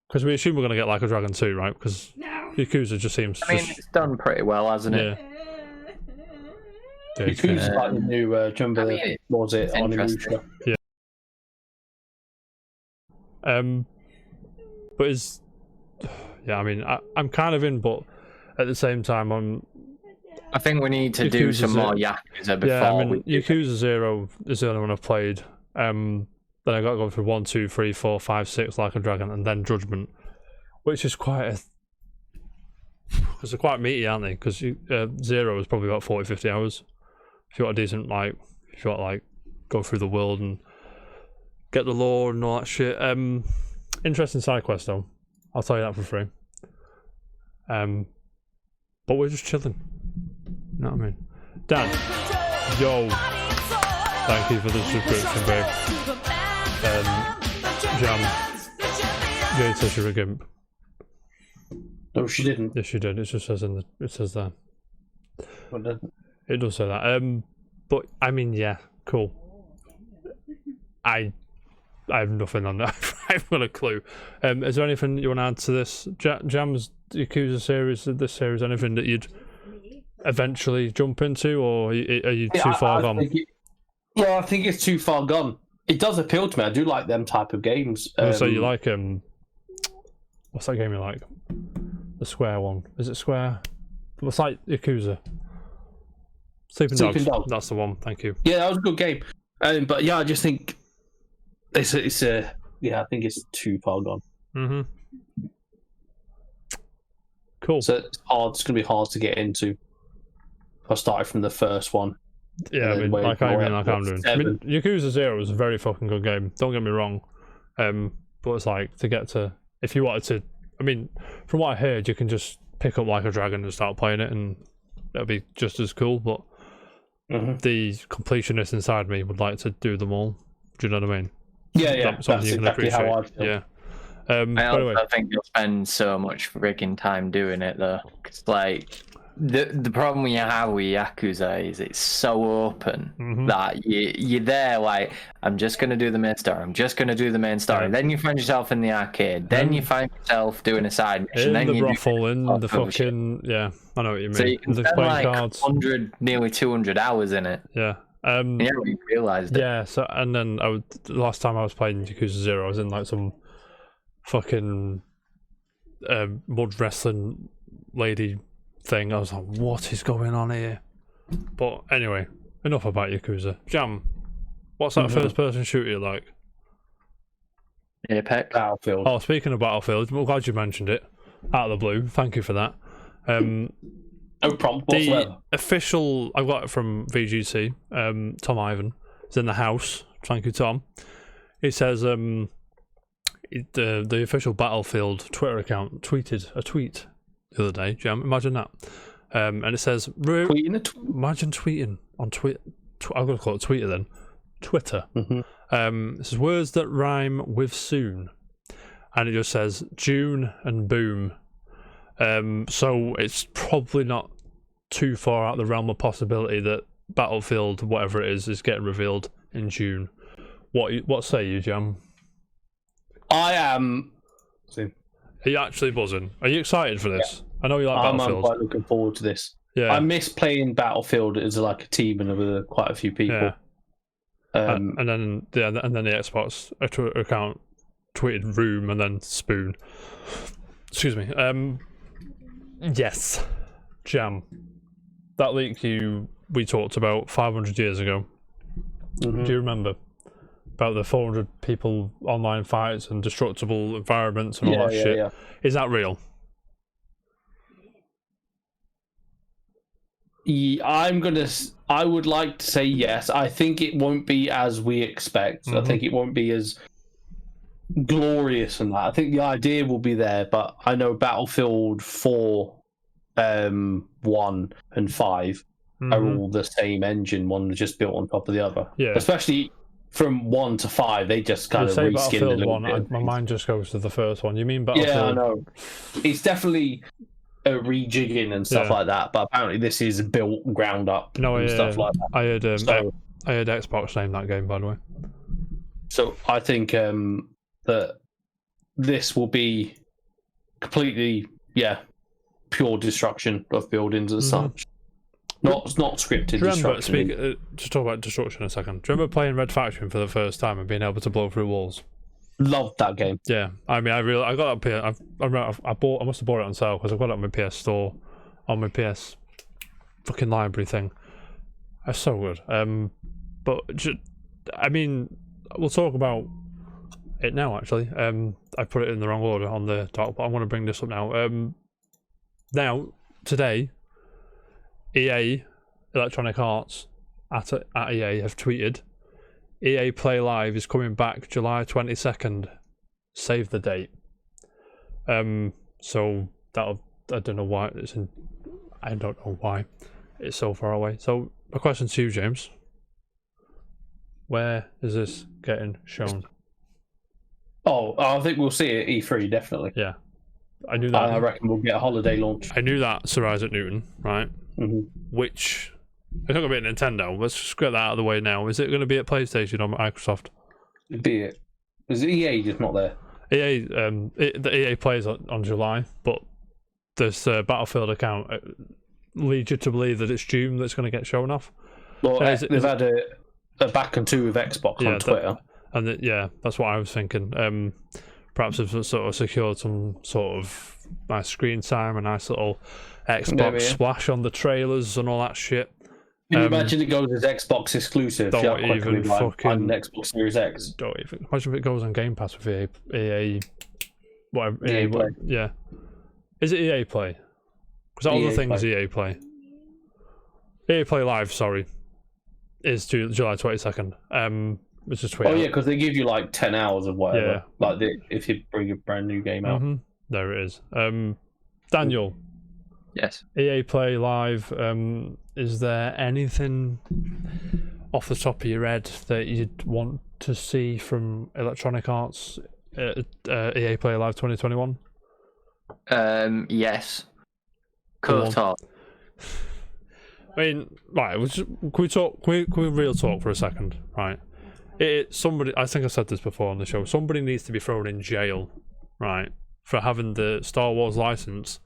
Because we assume we're going to get Like a Dragon 2, right? Because Yakuza just seems... It's done pretty well, hasn't it? Yakuza's like the new, do you remember, what was it, Onimusha? Yeah. But is... Yeah, I mean, I'm kind of in, but at the same time, I think we need to do some more Yakuza before. Yeah, I mean, Yakuza 0 is the only one I've played. Then I got to go through 1, 2, 3, 4, 5, 6, Like a Dragon, and then Judgment, which is quite a... Because they're quite meaty, aren't they? Because 0 is probably about 40, 50 hours. If you want a decent, like, if you want to, like, go through the world and get the lore and all that shit. Interesting side quest, though. I'll tell you that for free. But we're just chilling. You know what I mean? Dan, yo, thank you for the subscription, babe. Jam, Jade says you're a gimp. No, she didn't. Yes, she did. It just says it says there. Well, doesn't. It does say that. But I mean, yeah, cool. I have nothing on that. I haven't got a clue. Is there anything you want to add to this? Jam's Yakuza series, this series, anything that you'd eventually jump into, or are you too far gone? I think it's too far gone. It does appeal to me. I do like them type of games. So you like what's that game you like? The Square one. Is it Square? What's like Yakuza? Sleeping Dogs. That's the one. Thank you. Yeah, that was a good game. But yeah, I just think it's I think it's too far gone. Mm-hmm. Cool. So it's hard. It's gonna be hard to get into. I started from the first one. Yeah, I mean, like I'm doing. I mean, Yakuza 0 is a very fucking good game. Don't get me wrong. But it's like to get to, if you wanted to, I mean, from what I heard, you can just pick up Like a Dragon and start playing it, and it'll be just as cool. But the completionist inside me would like to do them all. Do you know what I mean? Yeah. That's exactly how I feel. Yeah. I also think you'll spend so much freaking time doing it though. Cause like the problem you have with Yakuza is it's so open that you're there like, I'm just gonna do the main story. I'm just gonna do the main story. Yeah. Mm-hmm. Then you find yourself in the arcade. Then you find yourself doing a side mission. In then the you brothel, in the fucking I know what you mean. So you can spend playing like cards. 100, nearly 200 hours in it. Yeah. Yeah, we realised it. Yeah. So and then the last time I was playing Yakuza 0, I was in like some fucking mud wrestling lady thing. I was like, what is going on here? But anyway, enough about Yakuza. Jam, what's that first person shooter you like? Apex. Battlefield. Oh, speaking of Battlefield, I'm glad you mentioned it. Out of the blue, thank you for that. No problem The whatsoever. official, I got it from VGC, Tom Ivan, is in the house. Thank you, Tom. He says the official Battlefield Twitter account tweeted a tweet the other day. Jam, imagine that. And it says, imagine tweeting on Twitter. I'm going to call it Twitter then. Twitter. It says words that rhyme with soon. And it just says June and boom. So it's probably not too far out of the realm of possibility that Battlefield, whatever it is getting revealed in June. What say you, Jam? I am. Are you actually buzzing? Are you excited for this? Yeah. I know you like I'm Battlefield. quite looking forward to this. Yeah. I miss playing Battlefield as like a team and with quite a few people. Yeah. And then the Xbox account tweeted room and then spoon. Excuse me. Yes, Jam. That leak we talked about 500 years ago. Do you remember about the 400 people online fights and destructible environments and all that shit? Yeah. Is that real? I would like to say yes. I think it won't be as we expect. I think it won't be as glorious and that. I think the idea will be there, but I know Battlefield 4, 1 and 5 are all the same engine. One was just built on top of the other. Yeah. Especially from 1 to 5, they just kind You of say reskinned a Battlefield little 1, bit. my mind just goes to the first one. You mean Battlefield? Yeah, I know. It's definitely a rejigging and stuff like that, but apparently this is built ground up and stuff like that. I heard So- I heard Xbox name that game, by the way. So I think that this will be completely, pure destruction of buildings and such. Not scripted Do you remember, destruction. just talk about destruction a second. Do you remember playing Red Faction for the first time and being able to blow through walls? Loved that game. Yeah, I mean, I got that I must have bought it on sale because I've got it on my PS Store, on my PS fucking library thing. It's so good. I mean, we'll talk about it now. Actually, I put it in the wrong order on the talk, but I want to bring this up now. Now today, EA, Electronic Arts, at EA have tweeted, EA Play Live is coming back July 22nd. Save the date. So that'll, I don't know why I don't know why it's so far away. So my question to you, James, where is this getting shown? Oh, I think we'll see it at E3, definitely. Yeah, I knew that. I reckon we'll get a holiday launch. I knew that Sir Isaac Newton, right? Which it's not going to be at Nintendo. Let's just get that out of the way now. Is it going to be at PlayStation or Microsoft? Be it. Is EA just not there? EA, the EA plays on July, but this Battlefield account leads you to believe that it's June that's going to get shown off. Well, they've had a back and two with Xbox on Twitter. That's what I was thinking. Perhaps they've sort of secured some sort of nice screen time, a nice little Xbox splash on the trailers and all that shit. Can you imagine it goes as Xbox exclusive? Don't even fucking an Xbox Series X. Don't even imagine if it goes on Game Pass with EA whatever. EA Play. Yeah, is it EA Play? Because all the things EA Play. EA Play Live, sorry, is July 22nd. Which is tweet. Oh yeah, because they give you like 10 hours of whatever. Yeah. Like if you bring a brand new game out. There it is. Daniel. Yes. EA Play Live. Is there anything off the top of your head that you'd want to see from Electronic Arts EA Play Live 2021? Yes. KOTOR. I mean, right. Can we real talk for a second, right? Somebody, I think I said this before on the show. Somebody needs to be thrown in jail, right, for having the Star Wars license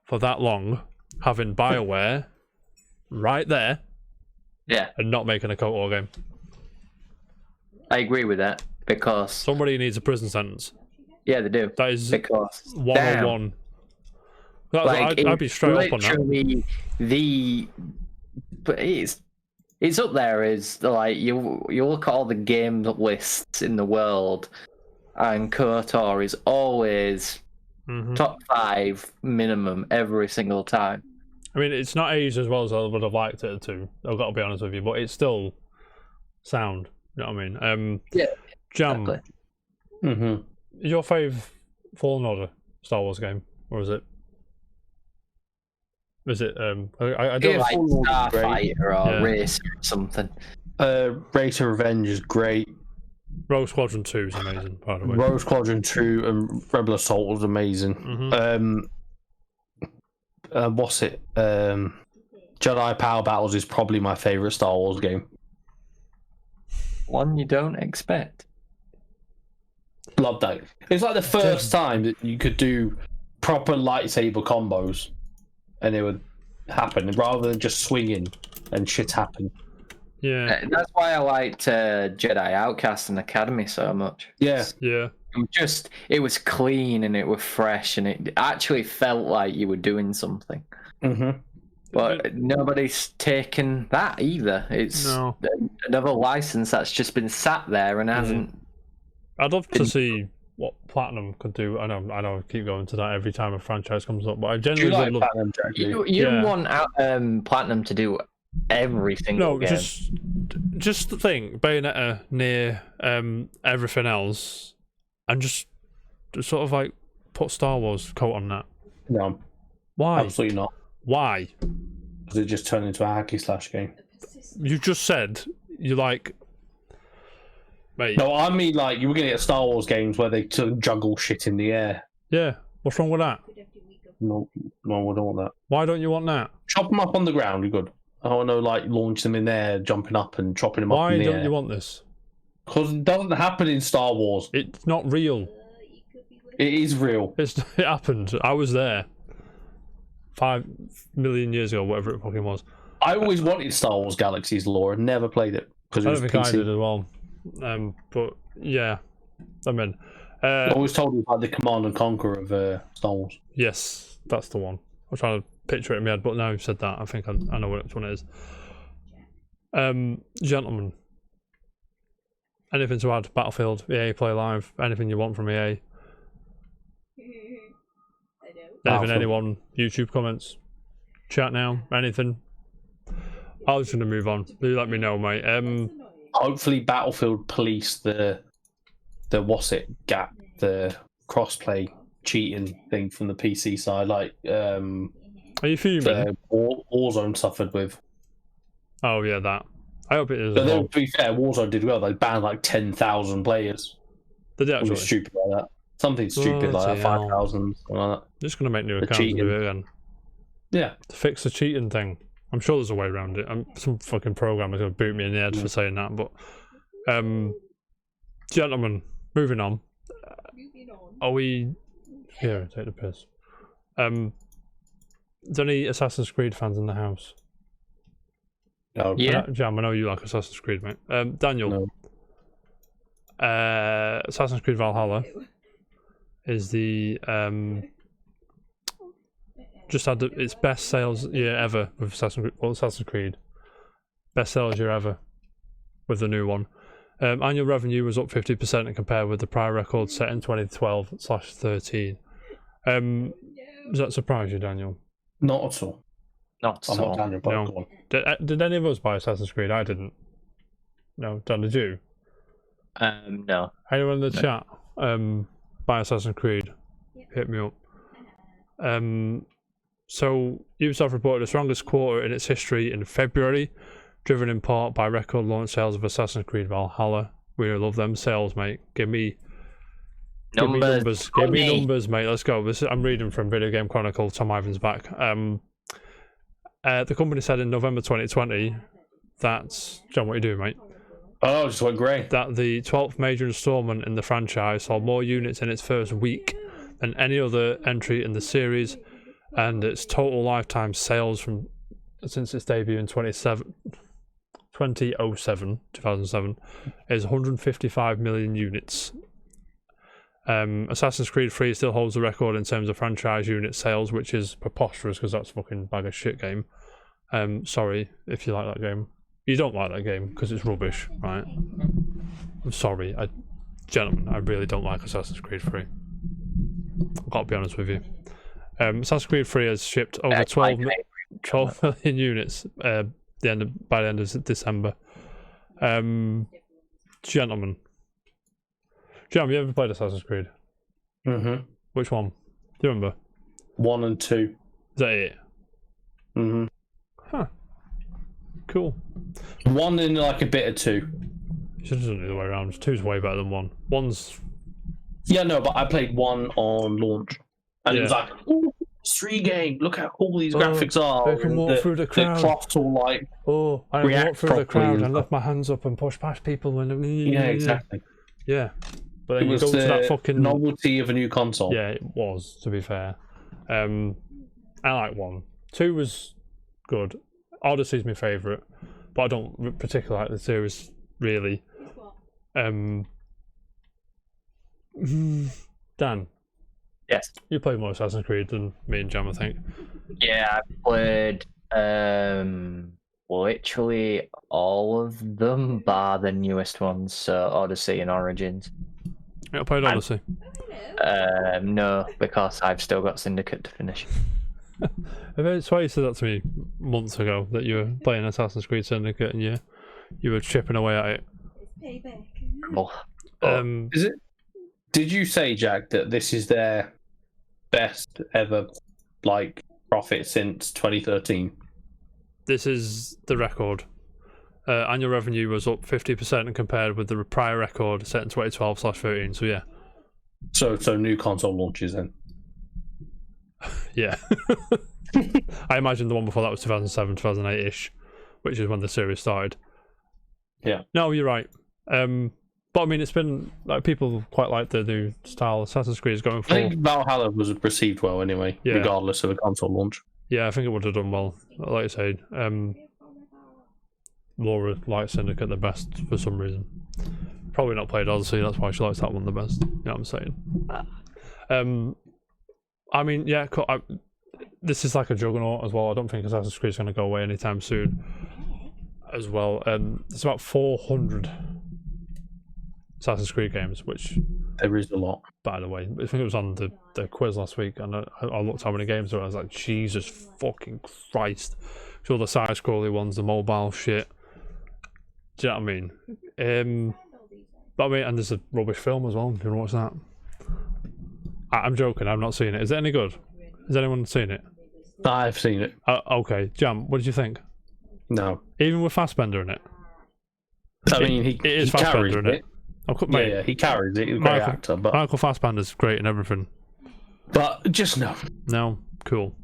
for that long, having BioWare right there, and not making a KOTOR game. I agree with that because Somebody needs a prison sentence. Yeah, they do. That is because 101. I'd be straight up on that. But it's up there. Is like you look at all the game lists in the world, and KOTOR is always top 5 minimum every single time. I mean, it's not aged as well as I would have liked it to. I've got to be honest with you, but it's still sound. You know what I mean? Jam. Exactly. Is your fave Fallen Order Star Wars game, or is it? Is it? I don't like Fallen Order's Starfighter or Racer or something. Racer Revenge is great. Rogue Squadron 2 is amazing, by the way. Rogue Squadron 2 and Rebel Assault was amazing. What's it? Jedi Power Battles is probably my favourite Star Wars game. One you don't expect. Love that. It's like the first time that you could do proper lightsaber combos and it would happen rather than just swinging and shit happen. Yeah. That's why I liked Jedi Outcast and Academy so much. Yeah. Yeah. It was clean and it was fresh and it actually felt like you were doing something. But nobody's taken that either. It's another license that's just been sat there and hasn't. I'd love to see what Platinum could do. I know, I keep going to that every time a franchise comes up, but I Do you genuinely like would love. Platinum, Jack? You Yeah. want Platinum to do every single No, game. just think Bayonetta near everything else, and just sort of like put Star Wars coat on that. No, Why? absolutely not. Why? Because it just turned into a hacky slash game. You just said you like. Mate. No, I mean like you were gonna get Star Wars games where they juggle shit in the air. Yeah. What's wrong with that? No, we don't want that. Why don't you want that? Chop them up on the ground, you're good. I want to like launch them in there, jumping up and chopping them up Why in the don't air. you want this? Because it doesn't happen in Star Wars. It's not real. It is real. It happened. I was there. 5 million years ago, whatever it fucking was. I always wanted Star Wars Galaxy's lore and never played it because it I was don't think I PC. did as well. But yeah, I mean, I always told you about the Command and Conquer of Star Wars. yes, that's the one. I'm trying to picture it in my head, but now you've said that, I think I know which one it is. Gentlemen, anything to add? Battlefield, EA Play Live, anything you want from EA? I Anything, don't. Battlefield. anyone? YouTube comments? Chat now? Anything? I was going to move on. You let me know, mate. Hopefully, Battlefield police the what's it gap, the crossplay cheating thing from the PC side, like Are you fuming? Warzone suffered with. Oh yeah, that. I hope it is. But As then, well. to be fair, Warzone did well. They banned like 10,000 players. Did they Something actually? stupid like that. Something stupid like Bloody that. hell. 5,000, something like that. Just gonna make new The accounts and do cheating. it again Yeah. to fix the cheating thing. I'm sure there's a way around it. Some fucking programmer's gonna boot me in the head for saying that. But, gentlemen, moving on. Moving on. Are we? Here, take the piss. Is there any Assassin's Creed fans in the house? No. Yeah. Jam, I know you like Assassin's Creed, mate. Daniel. No. Assassin's Creed Valhalla is the just had its best sales year ever with Assassin's Creed. Best sales year ever with the new one. Annual revenue was up 50% compared with the prior record set in 2012/13. Does that surprise you, Daniel? Not at all. Not I'm so. not Daniel, but No. go on. Did any of us buy Assassin's Creed? I didn't. No, Dan, did you? No. Anyone in the chat buy Assassin's Creed? Hit me up. So Ubisoft reported the strongest quarter in its history in February, driven in part by record launch sales of Assassin's Creed Valhalla. We love them sales, mate. Give me numbers. Give me Money. numbers, mate. Let's go. I'm reading from Video Game Chronicle. Tom Ivan's back. The company said in November 2020 that John, what you doing, mate? Oh, it just went grey. That the 12th major installment in the franchise sold more units in its first week than any other entry in the series, and its total lifetime sales since its debut in 2007 is 155 million units. Assassin's Creed 3 still holds the record in terms of franchise unit sales, which is preposterous because that's a fucking bag of shit game. Sorry if you like that game. You don't like that game because it's rubbish, right? I'm sorry, gentlemen, I really don't like Assassin's Creed 3. I've got to be honest with you. Assassin's Creed 3 has shipped over 12 million units by the end of December. Gentlemen, Jam, you ever played Assassin's Creed? Mm-hmm. Which one? Do you remember? 1 and 2. Is that it? Mm-hmm. Huh. Cool. 1 in like a bit of 2. You should have done it the other way around. 2's way better than 1. 1's... Yeah, no, but I played 1 on launch. And it was Yeah. like, ooh, 3 game. Look how cool these graphics are. they can and walk through the crowd. The cloths all like, Oh, I React walk through the properly crowd and and stuff. lift my hands up and push past people when... yeah, exactly. Yeah. But It then you was go to that the fucking... novelty of a new console. Yeah, it was, to be fair. I like 1. 2 was good. Odyssey's my favourite, but I don't particularly like the series, really. Dan, Yes. you played more Assassin's Creed than me and Jam, I think. Yeah, I played literally all of them, bar the newest ones, so Odyssey and Origins. Yeah, I played Odyssey. No, because I've still got Syndicate to finish. It's why you said that to me months ago, that you were playing Assassin's Creed Syndicate and you were chipping away at it. Payback. Well, Is it? Did you say, Jack, that this is their best ever profit since 2013? This is the record. Annual revenue was up 50% compared with the prior record set in 2012/13. So yeah. So new console launches then. Yeah. I imagine the one before that was 2007, 2008-ish, which is when the series started. Yeah. No, you're right. But I mean, it's been like people quite like the new style Assassin's Creed is going I for. think Valhalla was received well anyway, Yeah. regardless of a console launch. Yeah, I think it would have done well. Like I said, Laura likes Syndicate the best for some reason. Probably not played Odyssey, that's why she likes that one the best. You know what I'm saying? I mean, yeah, this is like a juggernaut as well. I don't think Assassin's Creed is going to go away anytime soon as well. There's about 400 Assassin's Creed games, which There is a lot. by the way, I think it was on the quiz last week, and I looked how many games there were. I was like, Jesus fucking Christ. So all the side-scrolly ones, the mobile shit. Do you know what I mean? But I mean, and there's a rubbish film as well. If you want to watch that, I'm joking. I've not seen it. Is it any good? Has anyone seen it? I've seen it. Okay, Jam, what did you think? No. Even with Fassbender in it? I mean, it is he carries Fassbender in it. Yeah, he carries it. He's a great actor, but Michael Fassbender's great and everything. just no. No, cool.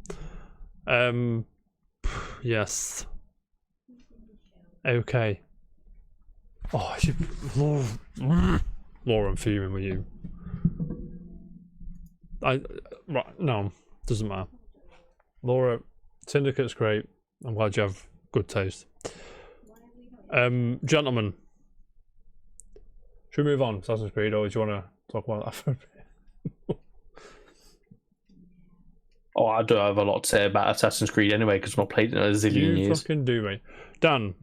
Yes. Okay. Oh, Laura, I'm fuming with you. Right, no, doesn't matter. Laura, Syndicate's great. I'm glad you have good taste. Gentlemen, should we move on? Assassin's Creed, or do you want to talk about that for a bit? Oh, I do have a lot to say about Assassin's Creed anyway, because I've not played it in a zillion You years. fucking do, mate. Dan,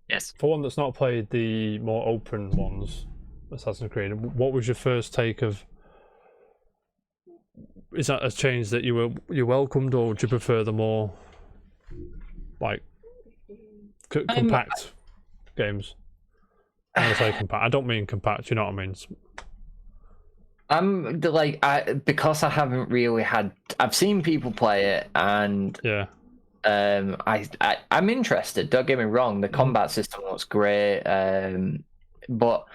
yes. for one that's not played the more open ones, Assassin's Creed, what was your first take of? Is that a change that you welcomed, or would you prefer the more like compact games? When I say compact, I don't mean compact. You know what I mean? I'm like, because I haven't really had. I've seen people play it, and Yeah, I'm interested. Don't get me wrong. The combat system looks great, but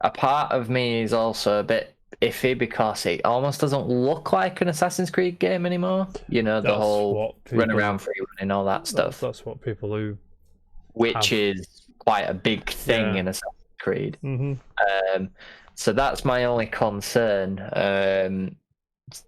a part of me is also a bit iffy because it almost doesn't look like an Assassin's Creed game anymore. You know, the That's whole what people- run around free running, all that stuff, That's what people who. which have. is quite a big thing Yeah. in Assassin's Creed. Mm-hmm. So that's my only concern.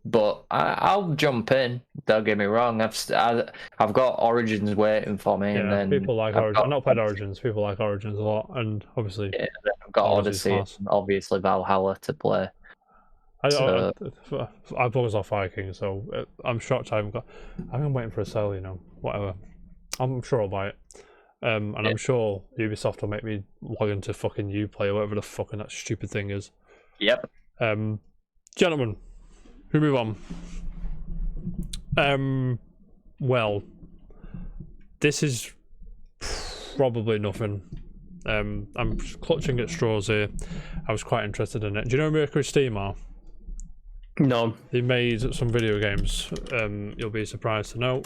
But I'll jump in. Don't get me wrong. I've got Origins waiting for me, and Yeah, then people like I've Origins. got I've not played Origins. People like Origins a lot, and obviously, Yeah, then I've got Odyssey's Odyssey, class. and obviously Valhalla to play. I've always off Vikings, so I'm shocked I haven't got. I think I'm waiting for a sale, you know. Whatever. I'm sure I'll buy it. And I'm sure Ubisoft will make me log into fucking Uplay or whatever the fucking that stupid thing is. Yep. Gentlemen, we move on. Well, this is probably nothing. I'm clutching at straws here. I was quite interested in it. Do you know who Mercury Steam are? No. They made some video games. You'll be surprised to know.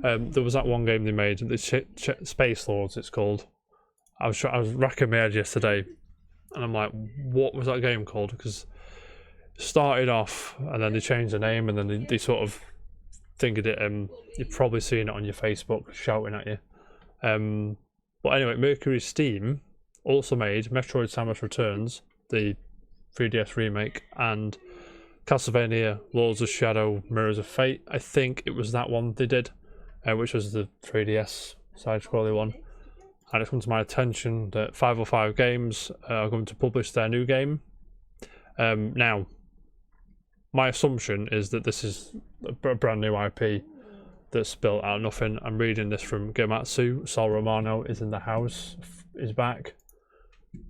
There was that one game they made, the Space Lords. It's called. I was racking my head yesterday, and I'm like, what was that game called? Because it started off, and then they changed the name, and then they sort of thinking it. You've probably seen it on your Facebook shouting at you. But anyway, Mercury Steam also made Metroid: Samus Returns, the 3DS remake, and Castlevania: Lords of Shadow, Mirrors of Fate. I think it was that one they did, which was the 3DS side-scrolling one. And it's come to my attention that 505 Games are going to publish their new game. Now, my assumption is that this is a brand new IP that's built out of nothing. I'm reading this from Gamatsu. Sol Romano is in the house, is back.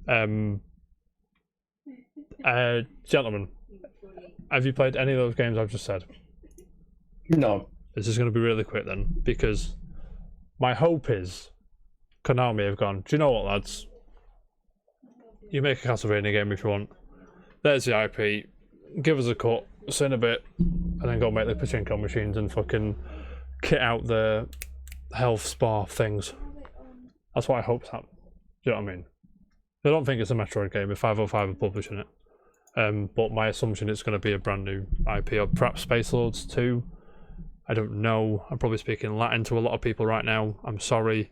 Gentlemen, Have you played any of those games I've just said? No. This is going to be really quick then, because my hope is Konami have gone, do you know what, lads? You make a Castlevania game if you want. There's the IP. Give us a cut, send a bit, and then go make the pachinko machines and fucking kit out the health spa things. That's what I hope's happening. Do you know what I mean? I don't think it's a Metroid game if 505 are publishing it. But my assumption it's going to be a brand new IP, or perhaps Space Lords 2. I don't know. I'm probably speaking Latin to a lot of people right now. I'm sorry.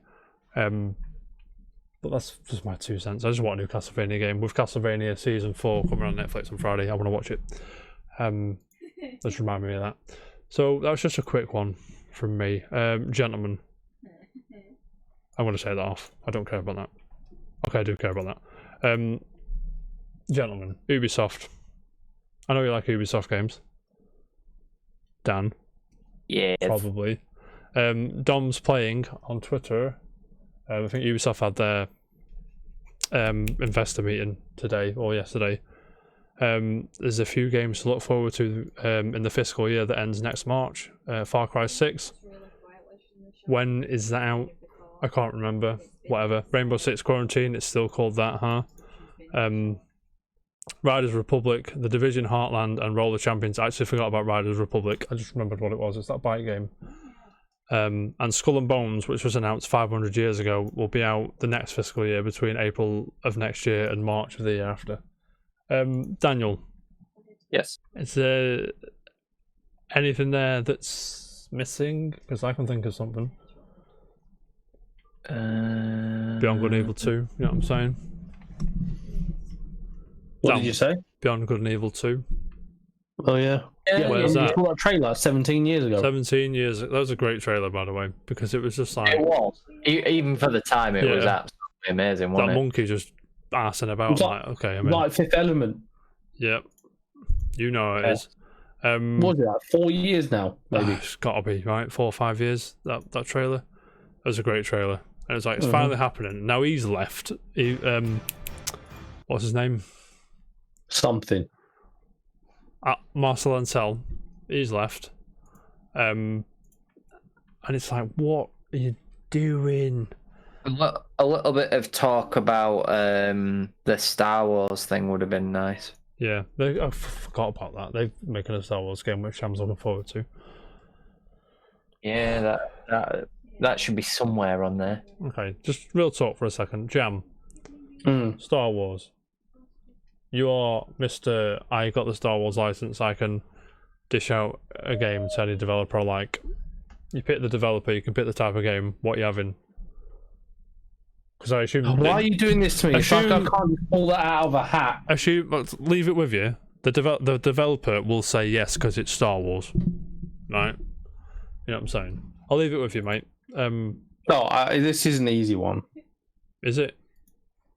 But that's just my 2 cents. I just want a new Castlevania game. With Castlevania Season 4 coming on Netflix on Friday, I want to watch it. Just remind me of that. So that was just a quick one from me. Gentlemen, I'm going to say that off. I don't care about that. Okay, I do care about that. Gentlemen, Ubisoft. I know you like Ubisoft games. Dan? Yeah. Probably. Dom's playing on Twitter. I think Ubisoft had their investor meeting today or yesterday. There's a few games to look forward to in the fiscal year that ends next March. Far Cry 6. When is that out? I can't remember. Whatever. Rainbow Six Quarantine, it's still called that, huh? Riders Republic, The Division, Heartland, and Roller Champions. I actually forgot about Riders Republic. I just remembered what it was. It's that bike game. And Skull and Bones, which was announced 500 years ago, will be out the next fiscal year between April of next year and March of the year after. Daniel. Yes. Is there anything there that's missing? Because I can think of something. Beyond Good and Evil 2, you know what I'm saying? What did you say? Beyond Good and Evil 2. Oh, yeah. Where's that? You saw that trailer 17 years ago. 17 years. That was a great trailer, by the way, because it was just like... It was. Even for the time, it was absolutely amazing, wasn't that it? monkey just arsing about. Like, okay, I mean... Like Fifth Element. Yep. You know how it is. What was it, like 4 years now, maybe? It's got to be, right? 4 or 5 years, that trailer. It was a great trailer. And it's like, it's finally happening. Now he's left. He, what's his name? Something. Marcel Ansel. He's left. And it's like, what are you doing? A little bit of talk about the Star Wars thing would have been nice. Yeah, I forgot about that. They're making a Star Wars game, which I'm looking forward to. Yeah, that should be somewhere on there. Okay, just real talk for a second. Jam. Star Wars. You are Mr. I got the Star Wars license. I can dish out a game to any developer I like. You pick the developer, you can pick the type of game, what you're having. Because I assume... Why are you doing this to me? It's like I can't pull that out of a hat. Leave it with you. The developer will say yes because it's Star Wars. Right? You know what I'm saying? I'll leave it with you, mate. No, this is an easy one. Is it?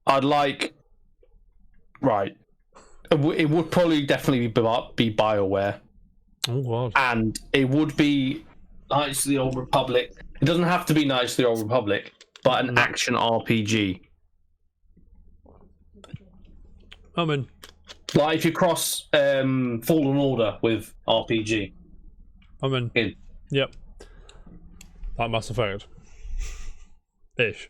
I'd like... Right. It would probably definitely be BioWare. Oh, God. And it would be Knights of the Old Republic. It doesn't have to be Knights of the Old Republic, but an action RPG. I'm in. Like if you cross Fallen Order with RPG. I'm in. Yep. Like Mass Effect. Ish.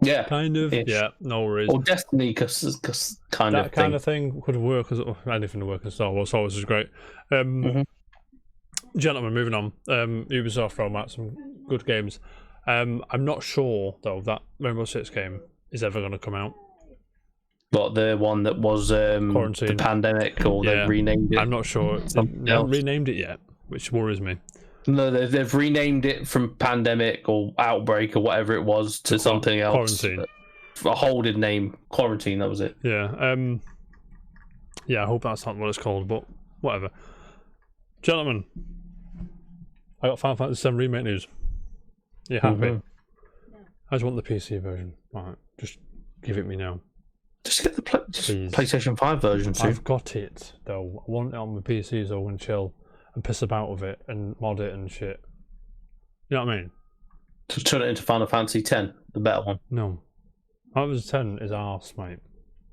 Yeah. Kind of. Ish. Yeah, no worries. Or Destiny, because that kind of thing could work as anything to work in Star Wars. Star Wars is great. Gentlemen, moving on. Ubisoft rolled out some good games. I'm not sure though that Rainbow Six game is ever going to come out. But the one that was Quarantine. the pandemic, or they've renamed it. I'm not sure. They haven't renamed it yet, which worries me. No, they've renamed it from pandemic or outbreak or whatever it was to something else. Quarantine. A holding name. Quarantine, that was it. Yeah. Yeah, I hope that's not what it's called, but whatever. Gentlemen, I got Final Fantasy VII Remake news. You happy? I just want the PC version. Right, just give it me now. Just get the PlayStation 5 version too. I've got it, though. I want it on my PC so I can chill and piss about with it and mod it and shit. You know what I mean? To turn it into Final Fantasy 10, the better one. No. Final Fantasy 10 is arse, mate.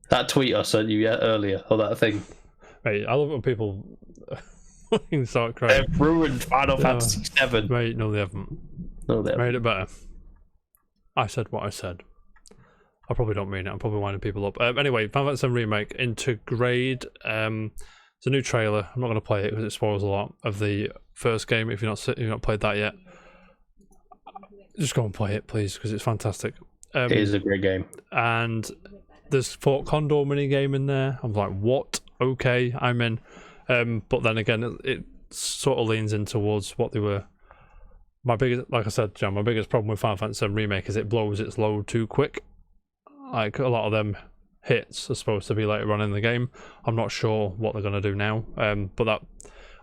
That tweet I sent you earlier, or that thing. Mate, I love it when people fucking start crying. They've ruined Final Fantasy VII. Mate, no, they haven't. No, they haven't. Made it better. I said what I said. I probably don't mean it. I'm probably winding people up. Anyway, Final Fantasy VII Remake Intergrade. It's a new trailer. I'm not going to play it because it spoils a lot of the first game. If you've not played that yet, just go and play it, please, because it's fantastic. It is a great game. And there's Fort Condor mini game in there. I'm like, what? Okay, I'm in. But then again, it sort of leans in towards what they were. My biggest, like I said, John, my biggest problem with Final Fantasy VII Remake is it blows its load too quick. Like a lot of them hits are supposed to be later on in the game. I'm not sure what they're gonna do now. But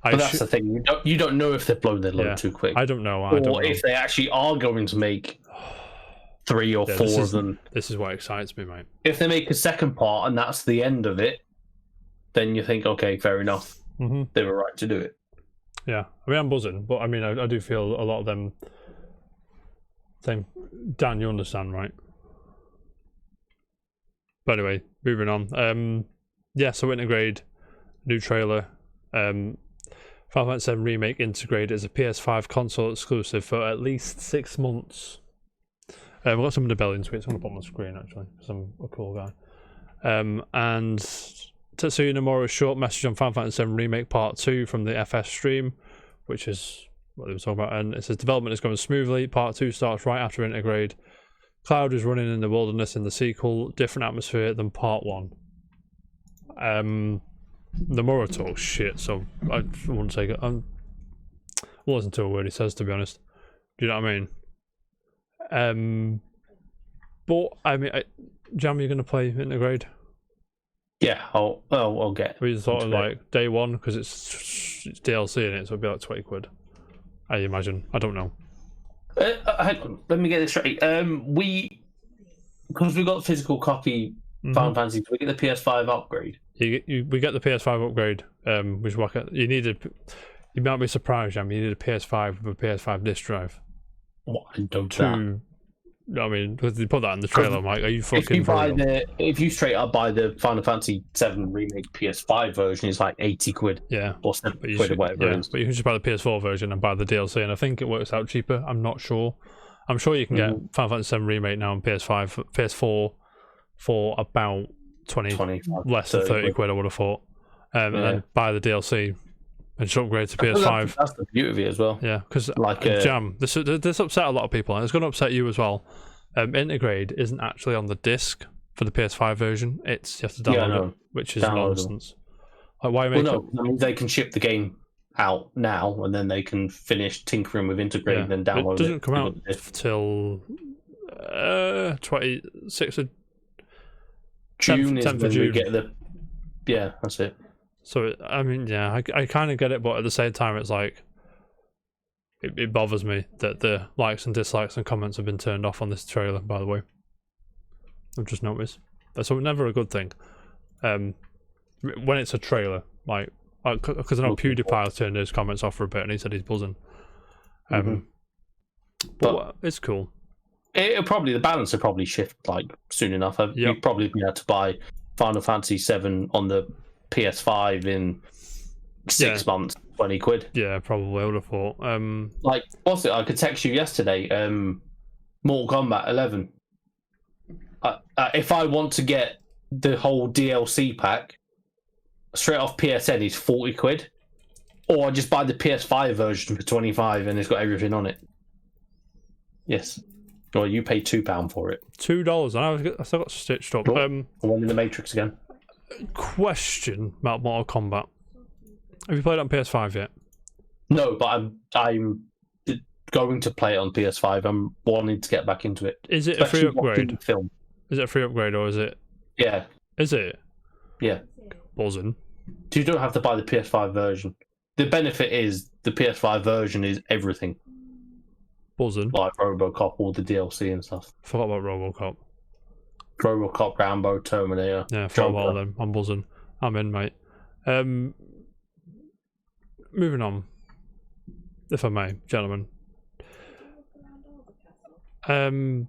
that's the thing. You don't know if they've blown their load too quick. I don't know. Or if they actually are going to make 3 or 4 of them. This is what excites me, mate. If they make a second part and that's the end of it, then you think, okay, fair enough. Mm-hmm. They were right to do it. Yeah, I mean, I'm buzzing, but I mean, I do feel a lot of them. Same, Dan, you understand, right? But anyway, moving on. Yeah, so Intergrade, new trailer. Final Fantasy VII Remake Intergrade is a PS5 console exclusive for at least 6 months. We've got some of the belly into it, so I'm going to put on the screen actually, because I'm a cool guy. And Tetsuya Nomura's short message on Final Fantasy VII Remake Part 2 from the FS stream, which is what they were talking about, and it says development is going smoothly. Part 2 starts right after Intergrade. Cloud is running in the wilderness in the sequel, different atmosphere than Part 1. Nomura talks shit, so I wouldn't take it. I won't listen to a word he says, to be honest. Do you know what I mean? But I mean, Jam, you're going to play Intergrade? Yeah, I'll get. We thought of like day one because it's DLC in it, so it'd be like 20 quid. I imagine. I don't know. Hang on, let me get this straight. Because we got physical copy Final Fantasy, we get the PS5 upgrade. We get the PS5 upgrade. Which you might be surprised, Jam. You need a PS5 with a PS5 disc drive. What? I don't know. I mean, because they put that in the trailer. I'm like, are you fucking? If you straight up buy the Final Fantasy VII Remake PS5 version, it's like 80 quid. Yeah, or 70 quid or whatever it is. But you can just buy the PS4 version and buy the DLC, and I think it works out cheaper. I'm not sure. I'm sure you can get Final Fantasy VII Remake now on PS4 for about 20 less than 30 quid. I would have thought, and then buy the DLC. And just upgrade to PS5. That's the beauty of it as well. Yeah, because Jam, this upset a lot of people, and it's going to upset you as well. Intergrade isn't actually on the disc for the PS5 version. You have to download it, which is nonsense. Like, why make that means they can ship the game out now, and then they can finish tinkering with Intergrade and then download it. It doesn't come out till 26th of June. 10th is when we get the. Yeah, that's it. So I mean, yeah, I kind of get it, but at the same time, it's like it bothers me that the likes and dislikes and comments have been turned off on this trailer. By the way, I've just noticed that's never a good thing. When it's a trailer, like because I know PewDiePie turned his comments off for a bit, and he said he's buzzing. But it's cool. The balance will probably shift like soon enough. You'll probably be able to buy Final Fantasy VII on the PS5 in 6 months, 20 quid. Yeah, probably. I would have thought. Like, what's it? I could text you yesterday. Mortal Kombat 11. If I want to get the whole DLC pack straight off PSN, is 40 quid, or I just buy the PS5 version for 25 and it's got everything on it. Yes. Well, you paid £2 for it. $2. I still got stitched up. One in the Matrix again. Question about Mortal Kombat. Have you played it on PS5 yet? No, but I'm going to play it on PS5. I'm wanting to get back into it. Is it especially a free upgrade? Film. Is it a free upgrade or is it? Yeah. Is it? Yeah. Buzzing. You don't have to buy the PS5 version. The benefit is the PS5 version is everything. Buzzing. Like RoboCop, all the DLC and stuff. Forgot about RoboCop. RoboCop, Rambo, Terminator. Yeah, forgot about them. I'm buzzing. I'm in, mate. Moving on, if I may, gentlemen. VR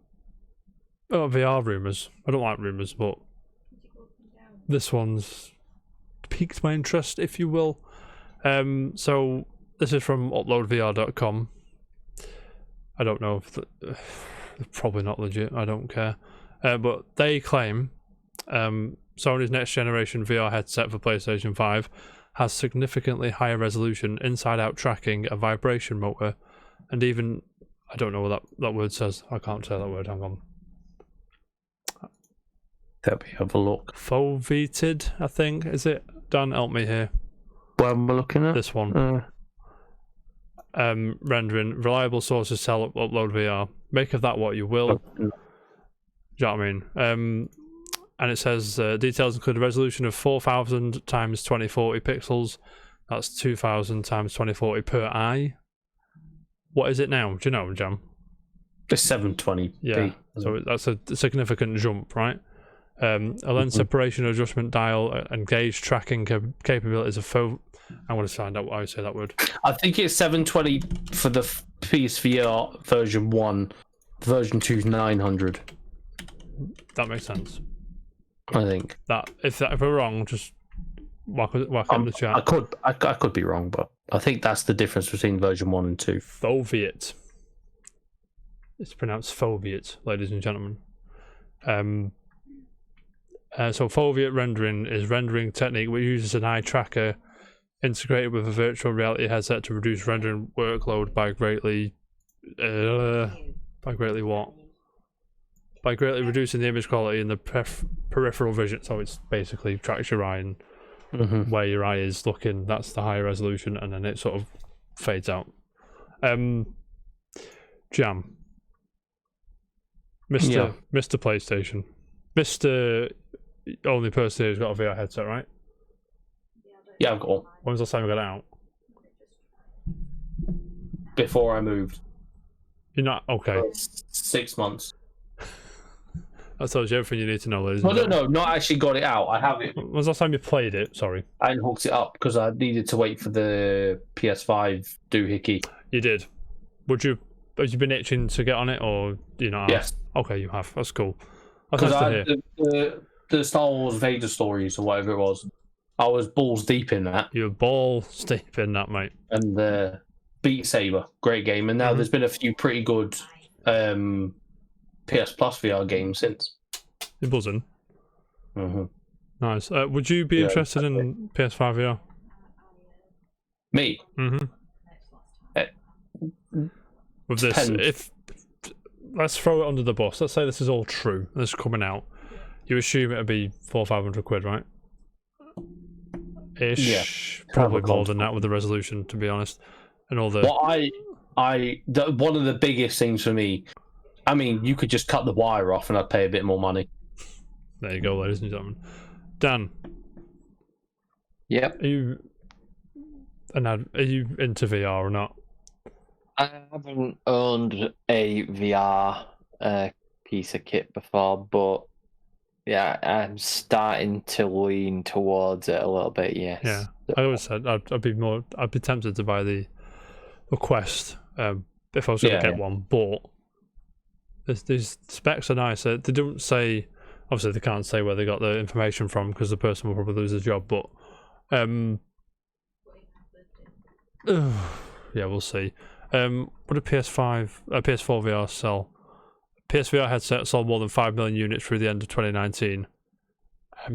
rumours. I don't like rumours, but this one's piqued my interest, if you will. So this is from uploadvr.com. I don't know if they're probably not legit. I don't care. But they claim Sony's next generation VR headset for PlayStation 5 has significantly higher resolution, inside-out tracking, a vibration motor, and even I don't know what that word says. I can't say that word. Hang on. Let me have a look. Foveated, I think. Is it? Dan, help me here. What am I looking at? This one. Rendering. Reliable sources tell Upload VR. Make of that what you will. Do you know what I mean? And it says details include a resolution of 4000 times 2040 pixels. That's 2000 times 2040 per eye. What is it now? Do you know, Jam? It's 720p. Yeah. So that's a significant jump, right? A lens separation adjustment dial and gauge tracking capabilities of I want to find out why I say that word. I think it's 720 for the PSVR version 1. Version 2 is 900. That makes sense. I think. If we're wrong, just whack in the chat. I could be wrong, but I think that's the difference between version 1 and 2. Foveate. It's pronounced foveate, ladies and gentlemen. So foveate rendering is rendering technique which uses an eye tracker integrated with a virtual reality headset to reduce rendering workload by greatly what? By greatly reducing the image quality and the peripheral vision. So it's basically tracks your eye and where your eye is looking. That's the higher resolution, and then it sort of fades out. Jam. Mr. PlayStation. Mr. Only person who's got a VR headset, right? Yeah, I've got one. When was the last time we got it out? Before I moved. You're not okay. 6 months. That tells you everything you need to know, ladies. No, not actually got it out. I have it. When was the last time you played it? Sorry. I hooked it up because I needed to wait for the PS5 doohickey. You did. Have you been itching to get on it, or you know? Yes. Okay, you have. That's cool. That's Because nice to hear. the Star Wars Vader stories or whatever it was, I was balls deep in that. You're balls deep in that, mate. And Beat Saber, great game. And now there's been a few pretty good PS Plus VR games since. You're buzzing. Mm-hmm. Nice. Would you be interested in PS5 VR? Me? Mm-hmm. With this, Depends. let's throw it under the bus. Let's say this is all true. This is coming out. You assume it'd be £400-500, right? Ish. Yeah. Probably more than that with the resolution, to be honest, and all the. One of the biggest things for me. I mean, you could just cut the wire off, and I'd pay a bit more money. There you go, ladies and gentlemen. Dan. Yep. Are you into VR or not? I haven't owned a VR piece of kit before, but yeah, I'm starting to lean towards it a little bit. Yes. Yeah, I always said I'd be tempted to buy the Quest if I was going to get one, but these specs are nice. They don't say, obviously they can't say where they got the information from because the person will probably lose their job, but yeah, we'll see. What did PS4 VR sell? PSVR headset sold more than 5 million units through the end of 2019.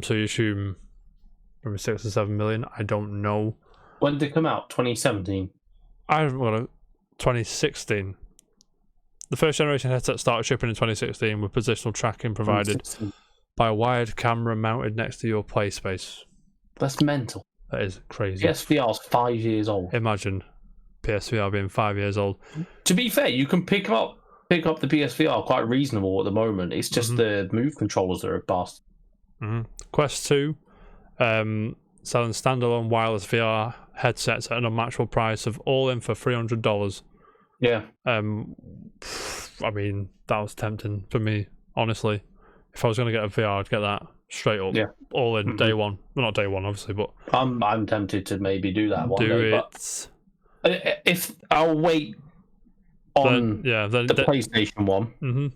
So you assume maybe 6 or 7 million. I don't know. When did it come out? 2017. 2016. The first generation headset started shipping in 2016 with positional tracking provided 2016. by a wired camera mounted next to your play space. That's mental. That is crazy. PSVR's 5 years old. Imagine PSVR being 5 years old. To be fair, you can pick up the PSVR quite reasonable at the moment. It's just the Move controllers that are bust. Quest 2, selling standalone wireless VR headsets at an unmatchable price of all in for $300. Yeah. I mean, that was tempting for me, honestly. If I was going to get a VR, I'd get that straight up, all in day one. Well, not day one, obviously, but I'm tempted to maybe do that one do day. it. But if I'll wait on the PlayStation one. Mm-hmm.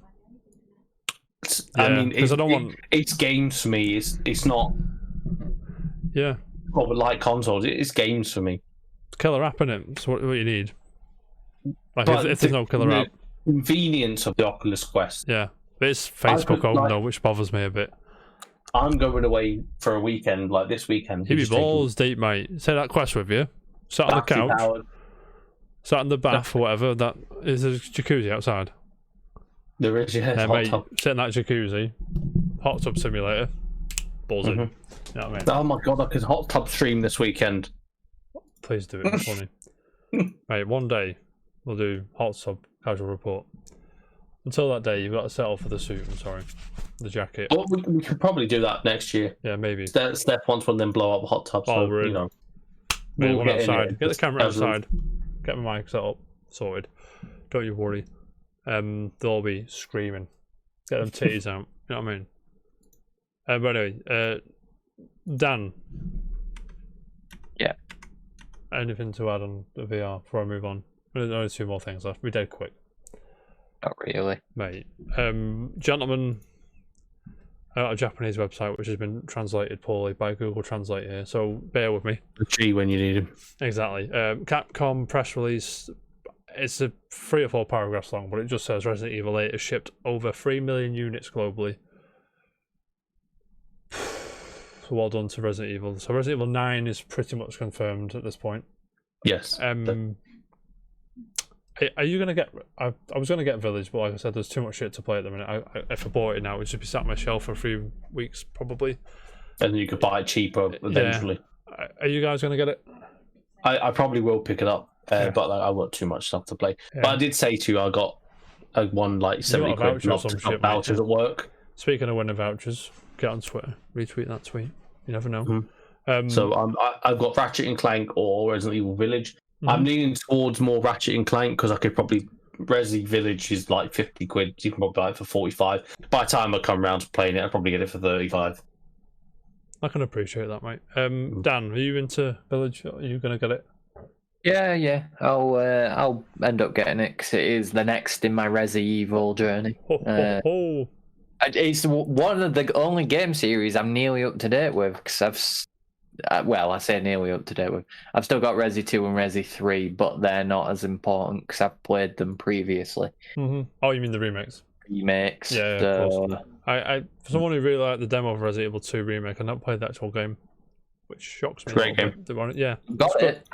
I mean, I don't want. It's games for me. It's not. Yeah, Well, but like consoles, it's games for me. Killer app, innit? It's what you need. Like, But if there's no killer app. Convenience of the Oculus Quest. Yeah. It's Facebook could, home, though, which bothers me a bit. I'm going away for a weekend, like this weekend. He'd be balls deep, mate. Take that Quest with you. Sat on the couch. Powered. Sat in the bath or whatever. That is a jacuzzi outside. There is, yeah. Yeah, Hot mate. tub. Sit in that jacuzzi. Hot tub simulator. Balls in. You know what I mean? Oh my god, I could hot tub stream this weekend. Please do it. It's funny. Mate, one day we'll do hot tub casual report. Until that day, you've got to settle for the suit. I'm sorry, the jacket. Well, we could probably do that next year. Yeah, maybe. Steph wants one, then blow up a hot tub. So, we're in. you know, Mate, we'll one get in outside. it. Get the camera Casual. outside. Get my mic set up, sorted. Don't you worry. They'll all be screaming. Get them titties out. You know what I mean? But anyway, Dan. Yeah. Anything to add on the VR before I move on? There's only 2 more things left. We dead quick. Not really. Mate, gentlemen, a Japanese website which has been translated poorly by Google Translate here, so bear with me. The G when you need him. Exactly. Capcom press release. It's a 3 or 4 paragraphs long, but it just says Resident Evil 8 has shipped over 3 million units globally. So well done to Resident Evil. So Resident Evil 9 is pretty much confirmed at this point. Yes. Are you gonna get? I was gonna get Village, but like I said, there's too much shit to play at the minute. If I bought it now, it would just be sat on my shelf for a few weeks probably. And you could buy it cheaper eventually. Yeah. Are you guys gonna get it? I probably will pick it up, Yeah. but like, I've got too much stuff to play. Yeah. But I did say to you, I got one like 70 got a quid voucher or some knocked shit, up vouchers mate. at work. Speaking of winning vouchers, get on Twitter, retweet that tweet. You never know. So I've got Ratchet and Clank or Resident Evil Village. Mhm. I'm leaning towards more Ratchet and Clank because I could probably. Resi Village is like 50 quid. You can probably buy it for 45. By the time I come around to playing it, I'll probably get it for 35. I can appreciate that, mate. Dan, are you into Village? Are you gonna get it? Yeah. I'll end up getting it because it is the next in my Resi Evil journey. It's one of the only game series I'm nearly up to date with because I say nearly up to date with. I've still got Resi 2 and Resi 3, but they're not as important because I've played them previously. Mm-hmm. Oh, you mean the remakes? Remakes. Yeah, of course. I for someone who really liked the demo of Resident Evil 2 remake, I not played the actual game, which shocks me. Great game. Yeah, Got it.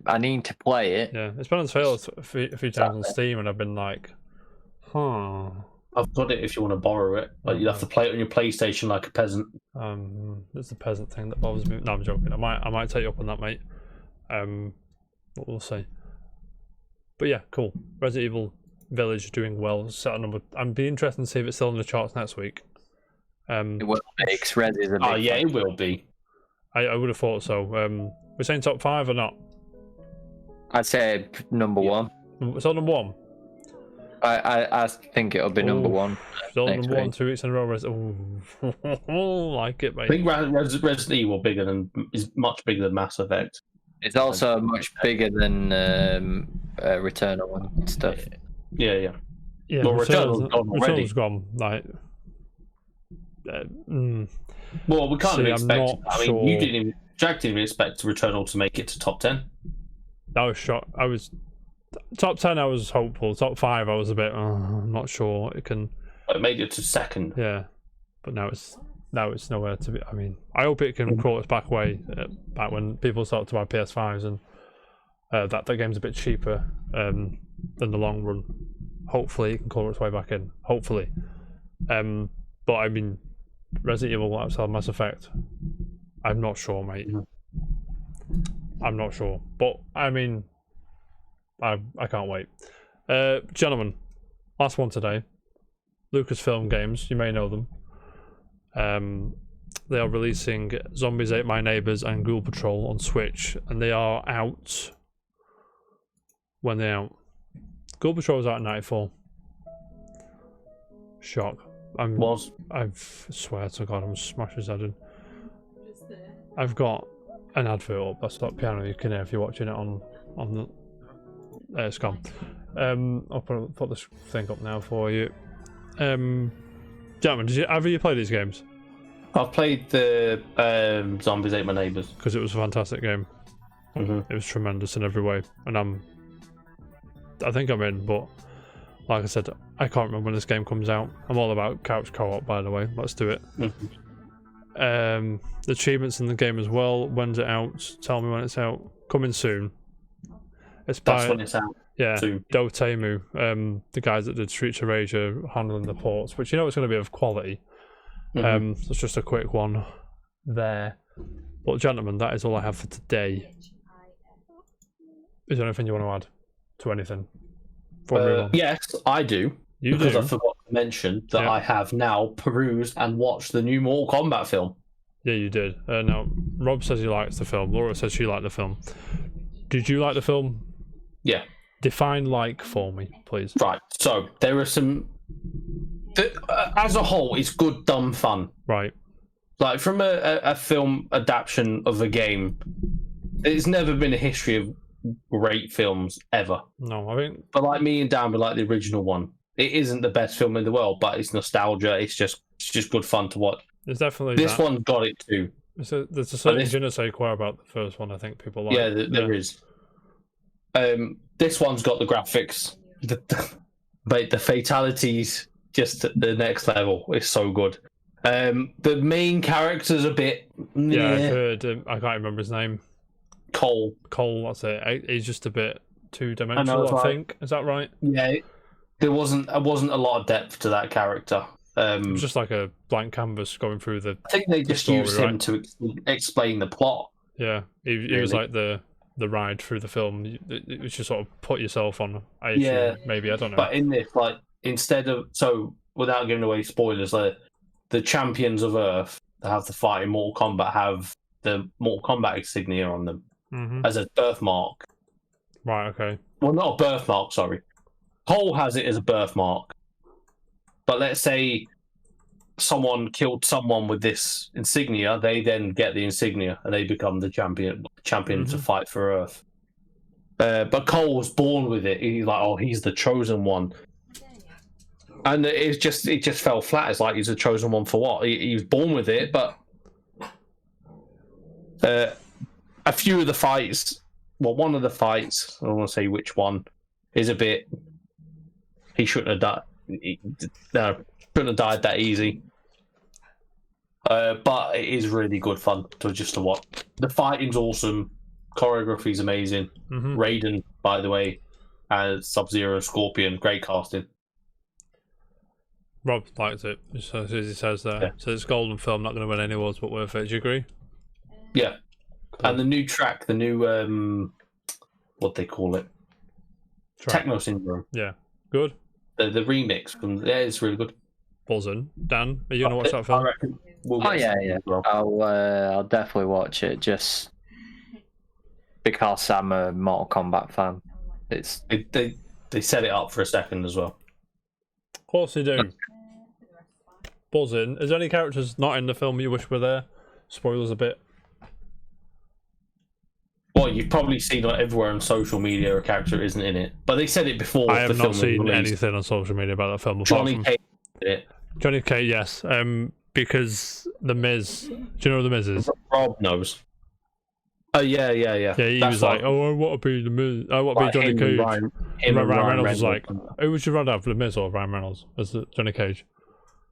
I need to play it. Yeah, it's been on sale a few times on Steam, and I've been like, huh. I've got it if you want to borrow it. But you have to play it on your PlayStation like a peasant. It's the peasant thing that bothers me. No, I'm joking. I might take you up on that, mate. But we'll see. But yeah, cool. Resident Evil Village doing well. Set on number. I'd be interested to see if it's still in the charts next week. It will be, 'cause Resi is a big Oh yeah, it will be. I would have thought so. We're saying top 5 or not? I'd say number one. It's on number 1. I think it'll be number one. Still next number 1 week. 2 weeks in a row. Oh, like it, I mate. think Resident Evil is much bigger than Mass Effect. It's also much bigger than Returnal and stuff. Yeah. Yeah, Well, Returnal's Returnal's gone already. Returnal's gone. Like, Well, we kind See, of I'm expect. not I mean, sure. Jack didn't even expect Returnal to make it to top 10. I was shocked. I was top 10. I was hopeful. Top 5. I was a bit. I'm not sure it can. It made it to second. Yeah, but now it's nowhere to be. I mean, I hope it can crawl its back way. Back when people start to buy PS5s and that game's a bit cheaper in the long run. Hopefully, it can crawl its way back in. Hopefully, but I mean, Resident Evil outside Mass Effect. I'm not sure, mate. I'm not sure, but I mean, I can't wait. Gentlemen, last one today. Lucasfilm Games, you may know them. They are releasing Zombies Ate My Neighbors and Ghoul Patrol on Switch, and they are out when they're out. Ghoul Patrol was out in '94. Shock. I swear to God, I'm smashing his head in. I've got an advert up. That's not piano. You can hear if you're watching it on the. It's gone. I'll put this thing up now for you. Gentlemen, have you played these games? I've played the Zombies Ate My Neighbors. because it was a fantastic game. Mm-hmm. It was tremendous in every way, and I think I'm in, but like I said, I can't remember when this game comes out. I'm all about couch co-op, by the way. Let's do it. Mm-hmm. The achievements in the game as well. When's it out? Tell me when it's out. Coming soon. It's That's by when it's out. yeah, soon. Dotemu, the guys that did Streets of Rage are handling the ports, which you know it's going to be of quality. Mhm. So it's just a quick one there. But gentlemen, that is all I have for today. Is there anything you want to add to anything? Before we move on? Yes, I do. You because do? I forgot to mention that Yeah. I have now perused and watched the new Mortal Kombat film. Yeah, you did. Now, Rob says he likes the film. Laura says she liked the film. Did you like the film? Yeah. Define like for me, please. Right. So there are some. As a whole, it's good, dumb fun. Right. Like from a film adaptation of a game, there's never been a history of great films ever. No, I think But like me and Dan, we like the original one. It isn't the best film in the world, but it's nostalgia. It's just good fun to watch. there's definitely This that. one got it too. There's a certain this- je ne sais quoi about the first one. I think people like. Yeah, there is. This one's got the graphics, but the fatalities just at the next level. It's so good. The main character's a bit. Yeah, I've meh. heard. I can't remember his name. Cole. Cole. That's it. He's just a bit I know, two-dimensional. it's I like- think. Is that right? Yeah, there wasn't a lot of depth to that character. It was just like a blank canvas going through the. I think they just story, used him right? to explain the plot. Yeah, he was Really? like the ride through the film. It was just sort of put yourself on. I assume, Yeah. maybe I don't know. But in this, like, instead of without giving away spoilers, the champions of Earth that have to fight in Mortal Kombat have the Mortal Kombat insignia on them hmm as a birthmark. Right. Okay. Well, not a birthmark, sorry. Cole has it as a birthmark. But let's say someone killed someone with this insignia, they then get the insignia and they become the champion to fight for Earth. But Cole was born with it. He's like, oh, he's the chosen one. And it just fell flat. It's like he's the chosen one for what? He was born with it, but a few of the fights, well, one of the fights, I don't want to say which one, is a bit. He shouldn't have died. Shouldn't have died that easy. But it is really good fun to watch. The fighting's awesome. Choreography's amazing. hmm Raiden, by the way, as Sub-Zero, Scorpion, great casting. Rob likes it. So as he says there, Yeah. so it's golden film, not going to win any awards, but worth it. Do you agree? Yeah. Cool. And the new track, the new what they call it, Track. Techno Syndrome. Yeah. Good. The remix, it's really good. Buzzing. Dan, are you going to watch that I film? reckon we'll Oh get yeah, something yeah. as well. I'll definitely watch it just because I'm a Mortal Kombat fan. It's They set it up for a second as well. Of course you do. Buzzing. Is there any characters not in the film you wish were there? Spoilers a bit. Well, you've probably seen it everywhere on social media a character isn't in it, but they said it before. I the have film not was seen released. anything on social media about that film. apart Johnny from- Cage did it. Johnny K, yes. Because The Miz. Do you know who The Miz is? Rob knows. Oh yeah. Yeah, he That's was like, what- "Oh, I want to be The Miz. I want to be like Johnny him and Cage." Ryan, And him and Ryan Reynolds was like, Reynolds. "Who would you rather have, The Miz or Ryan Reynolds as Johnny Cage?"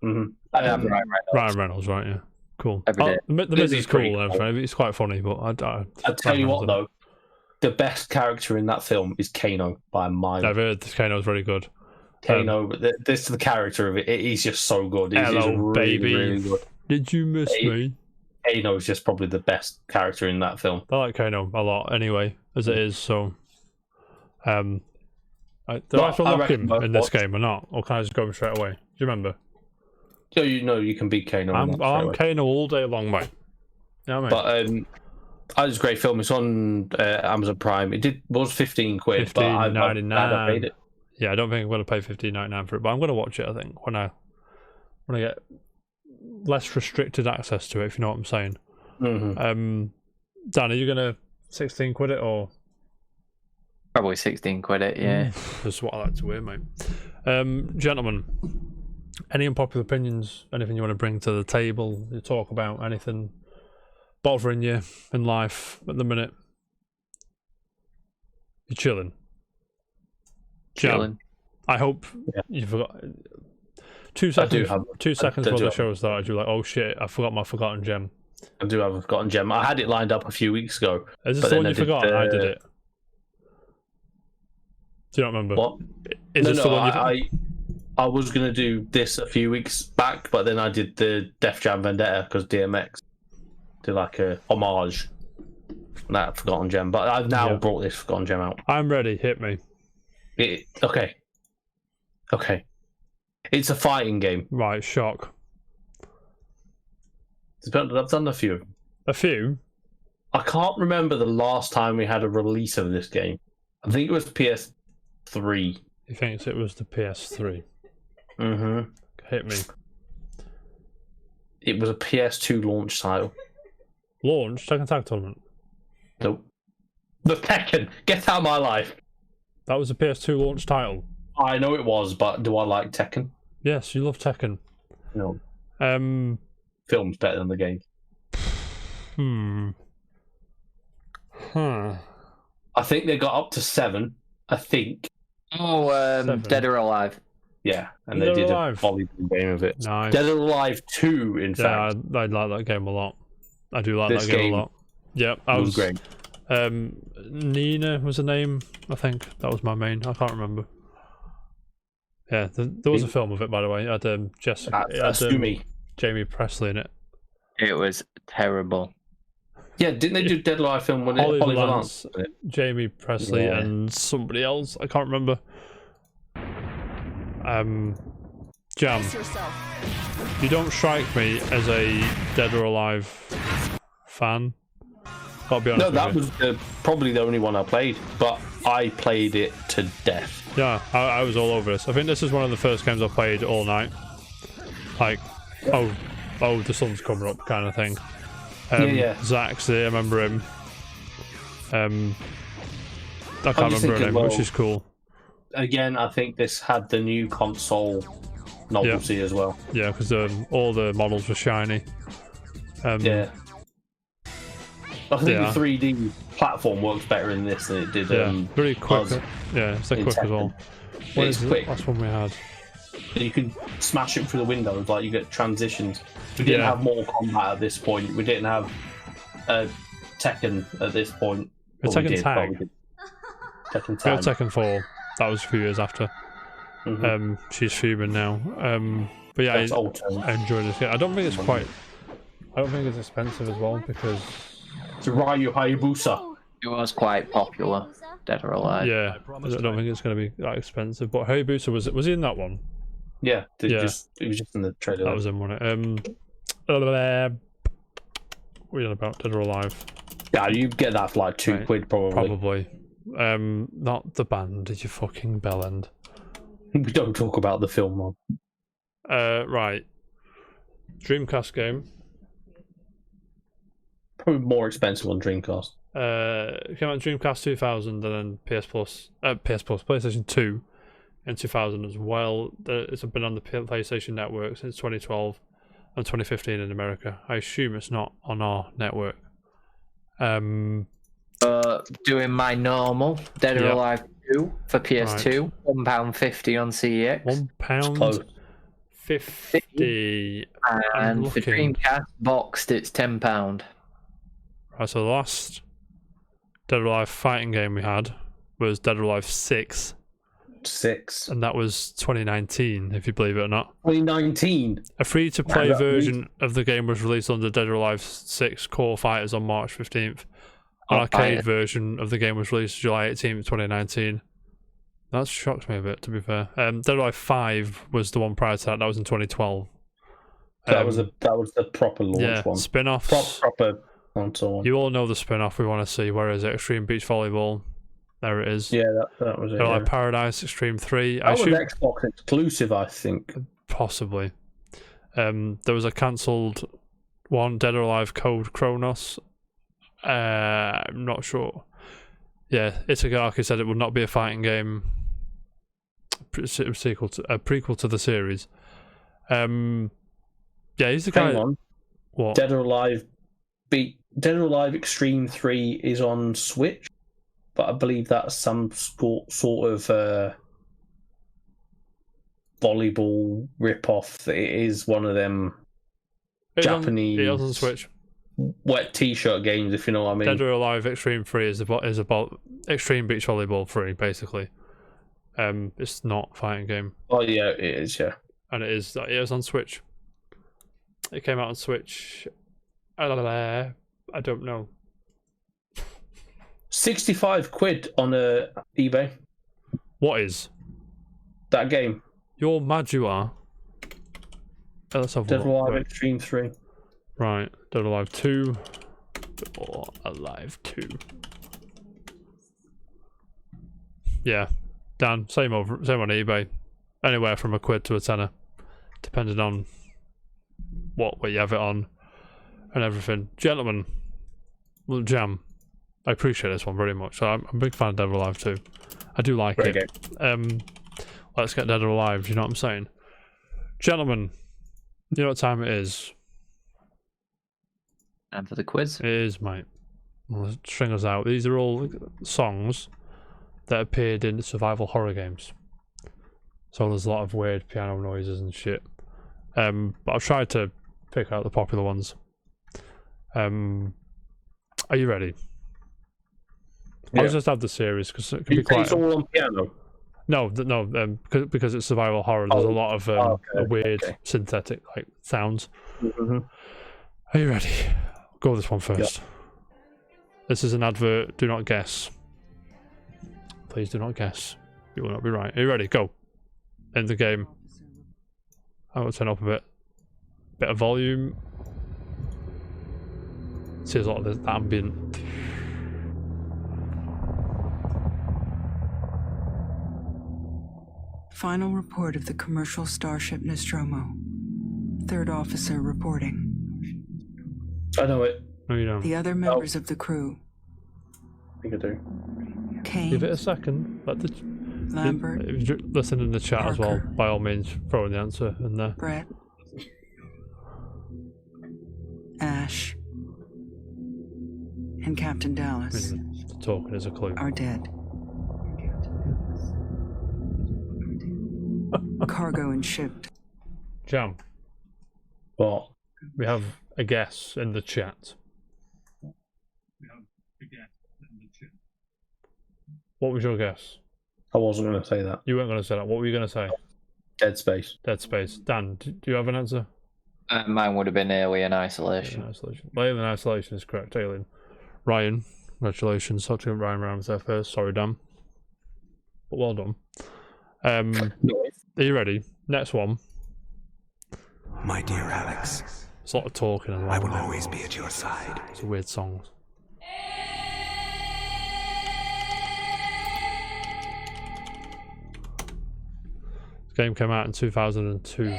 Mhm. I have right. Ryan Reynolds, right? Yeah, cool. Every day. The Miz He's is cool pretty and cool. everything. It's quite funny, but I tell you what though, the best character in that film is Kano by a mile. I've heard this Kano's very good. Kano, but this is the character of it. He's just so good. He's Hello, really, baby. really good. Did you miss Hey. me? Kano is just probably the best character in that film. I like Kano a lot anyway, as it is. So, did I have to I unlock reckon him both in this watch. game or not? Or can I just go straight away? Do you remember? So you know you can beat Kano. in I'm that straight away. Kano all day long, mate. You know what I mean? But it's a great film. It's on Amazon Prime. It was 15 quid, but I'm glad I paid it. Yeah, I don't think I'm going to pay $15.99 for it, but I'm going to watch it. I think when I get less restricted access to it, if you know what I'm saying. Mm-hmm. Dan, are you going to 16 quid it or? Probably 16 quid it, yeah. That's what I like to hear, mate. Gentlemen, Any unpopular opinions? Anything you want to bring to the table? You talk about anything bothering you in life at the minute? You're chilling. Jam. Chilling. I hope you forgot. 2 seconds. 2 seconds while the show started. You're like, oh shit! I forgot my forgotten gem. I do have a forgotten gem. I had it lined up a few weeks ago. Is this but the then one you forgot? I did it. Do you not remember? What? Is this the one I was gonna do this a few weeks back, but then I did the Def Jam Vendetta because DMX did like a homage to that forgotten gem. But I've now brought this forgotten gem out. I'm ready. Hit me. Okay. It's a fighting game. Right. Shock. I've done a few. A few. I can't remember the last time we had a release of this game. I think it was PS3. He thinks it was the PS3. Mm-hmm. Hit me. It was a PS2 launch title. Launch Tekken Tag Tournament. Nope. The Tekken. Get out of my life. That was a PS2 launch title. I know it was, but do I like Tekken? Yes, you love Tekken. No. Film's better than the game. I think they got up to 7. I think. Oh, Dead or Alive. Yeah, and Dead they or did Alive. a volleyball game of it. Nice. Dead or Alive 2, in Yeah, fact. I like that game a lot. I do like This that game game a lot. Yeah, I was was great. Nina was the name. I think that was my main. I can't remember. Yeah, there was a film of it, by the way. It had Jessica. It had, Asumi. Jamie Presley in it. It was terrible. Yeah, didn't they do Dead or Alive film when Holly Holly Valance, Valance? Jamie Presley, Yeah. and somebody else. I can't remember. Jam. You don't strike me as a Dead or Alive fan. Gotta be honest No, that with was probably the only one I played, but I played it to death. you. Yeah, I was all over this. I think this is one of the first games I played all night. Like, oh, the sun's coming up kind of thing. Yeah. Zach's there, I remember him. I can't just remember her thinking, name, well, which is cool. Again, I think this had the new console novelty as well. Yeah, because all the models were shiny. Yeah. I think Yeah. the 3D platform works better in this than it did. Very quick. Buzz Yeah, it's like in quick as Tekken. well. What It's is quick. the last one we had? You can smash it through the windows, like you get transitions. We didn't Yeah. have Mortal Kombat at this point. We didn't have Tekken at this point. The Well, we Tekken did, but Tag. we did Tekken We had Tag. Tekken 4. That was a few years after. Mhm. She's fuming now. But yeah, That's old terms. I enjoyed this game. I don't think it's quite. I don't think it's expensive as well because. It's Ryu Hayabusa. It was quite popular. Dead or Alive. Yeah, I don't think it's going to be that expensive. But Hayabusa was he in that one? Yeah, Yeah. it was just in the trailer. That was him, wasn't it? What are you on about? Dead or Alive? Yeah, you get that for like £2 Right. probably. Probably. Not the band. Did you fucking bellend? We don't talk about the film one. Right. Dreamcast game. Probably more expensive on Dreamcast. It came out on Dreamcast 2000 and then PlayStation 2 in 2000 as well. It's been on the PlayStation network since 2012 and 2015 in America. I assume it's not on our network. Doing my normal Dead or Yeah. Alive 2 for PS2, £1.50 on CEX. Close. £1.50. I'm And for looking. Dreamcast boxed, it's £10. Right, so the last Dead or Alive fighting game we had was Dead or Alive 6, 6. and that was 2019, if you believe it or not. 2019. A free-to-play Yeah, that version of the game was released under Dead or Alive 6 Core Fighters on March 15th. An Oh, arcade fire. version of the game was released July 18th, 2019. That shocked me a bit, to be fair. Dead or Alive 5 was the one prior to that. That was in 2012. That was the proper launch yeah, one. spin-offs. Proper console one. You all know the spin-off we want to see. Where is it? Extreme Beach Volleyball. There it is. Yeah, that was it. Dead or Yeah. Alive Paradise, Extreme 3. That I was assume Xbox exclusive, I think. possibly. There was a cancelled one, Dead or Alive Code Chronos. I'm not sure. Yeah, Itagaki said it would not be a fighting game. It was a prequel to the series. Yeah, he's the guy. Hang on. What? Dead or Alive Extreme 3 is on Switch, but I believe that's some sort of volleyball rip-off. It is one of them Japanese It is on Switch. wet t-shirt games, if you know what I mean. Dead or Alive Extreme 3 is about Extreme Beach Volleyball 3, basically. It's not a fighting game. Oh yeah, it is, yeah. And it is on Switch. It came out on Switch. I don't know. 65 quid on eBay. What is? That game. You're mad, you are. Let's have a Dead look. or Alive Right. Extreme 3. Right, Dead or Alive 2. Dead or Alive 2. Yeah, Dan, same on eBay. Anywhere from £1 to £10, depending on what you have it on and everything. Gentlemen, well, Jam, I appreciate this one very much. I'm a big fan of Dead or Alive 2. I do like Great it. Let's get Dead or Alive, you know what I'm saying? Gentlemen, you know what time it is? And for the quiz. It is, mate. Well, string us out. These are all songs that appeared in survival horror games. So there's a lot of weird piano noises and shit. But I've tried to pick out the popular ones. Are you ready? Yeah. I'll just have the series because it can be quite. It's all on piano. No, because it's survival horror. There's a lot of weird synthetic like sounds. Mm-hmm. Are you ready? Go with this one first. This is an advert. Do not guess. Please do not guess. You will not be right. Are you ready? Go. End the game. I will turn up a bit of volume. See, there's a lot of the ambient. Final report of the commercial starship Nostromo. Third officer reporting. I know it. No, you don't. The other members of the crew. I think I do. Kane, Give it a second. Let the Lambert, if you listen in the chat as well. Parker. By all means, throw in the answer in there. Brett, Ash, and Captain Dallas The talking is a clue. are dead. Cargo and shipped. Jam, What? we have a guess in the chat. What was your guess? I wasn't going to say that. You weren't going to say that. What were you going to say? Dead Space. Dead Space. Dan, do you have an answer? Mine would have been Alien Isolation. Alien Isolation. Alien Isolation is correct. Alien. Ryan, congratulations. Hot to Ryan Rams there first. Sorry, Dan. But well done. Are you ready? Next one. My dear Alex, It's a lot of talking and I will always be at your side. It's a weird song. This game came out in 2002.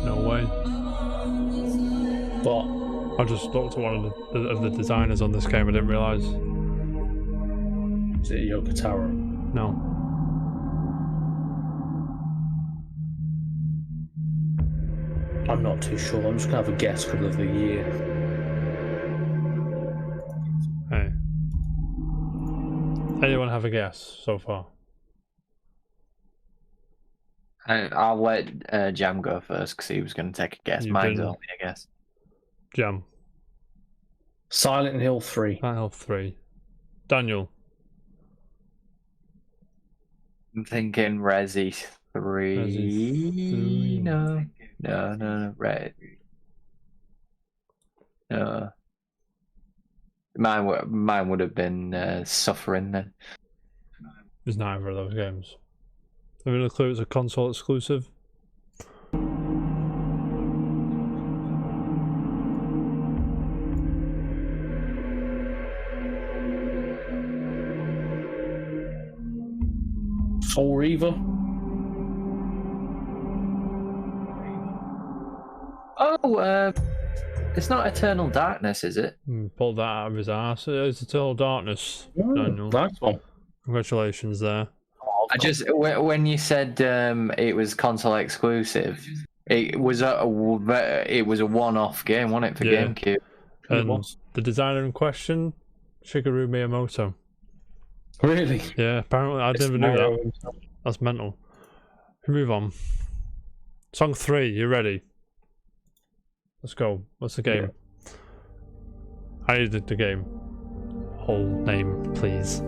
No way. But I just talked to one of the designers on this game. I didn't realise. is it Yoko Taro? No. I'm not too sure. I'm just going to have a guess because of the year. Hey. Anyone have a guess so far? I'll let Jam go first because he was going to take a guess. You've Mine's been- only a guess. Jam. Silent Hill 3. Silent Hill 3. Daniel. I'm thinking Resi 3. Resi 3. No. Right. No. Mine would have been Suffering then. There's neither of those games. Have you a clue it's a console exclusive? Soul Reaver. Oh, it's not Eternal Darkness, is it? Pulled that out of his ass. It's Eternal Darkness, Daniel. Nice one. Congratulations there. I just when you said it was console exclusive, it was a one-off game, wasn't it, for Yeah. GameCube? And the designer in question, Shigeru Miyamoto. Really? Yeah, apparently I never knew that. That's mental. We move on. Song 3, you ready? Let's go. What's the game? I need the game. Whole name, please.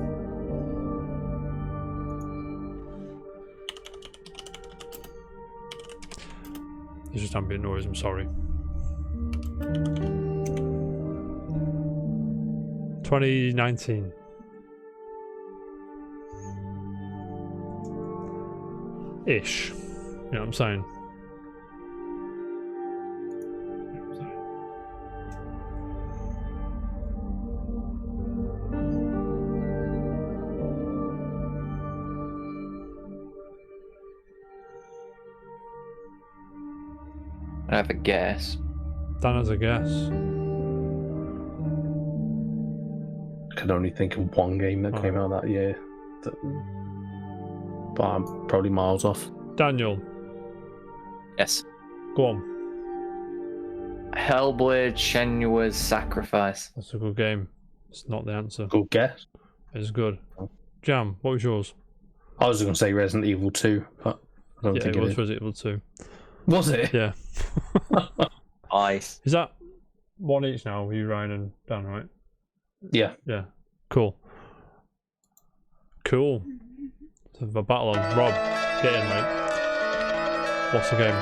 It's just ambient noise, I'm sorry. 2019. Ish. You know what I'm saying? I have a guess. Dan has a guess. I can only think of one game that came out that year. But I'm probably miles off. Daniel, Yes. go on. Hellblade: Senua's Sacrifice. That's a good game. It's not the answer. Good guess. It's good. Jam, what was yours? I was going to say Resident Evil 2, but I don't Yeah, think it was is. Resident Evil 2. Was it? Yeah. Nice. Is that one each now? You, Ryan, and Dan, right? Yeah. Yeah. Cool. Cool. So the battle on Rob. Get in, mate. What's the game?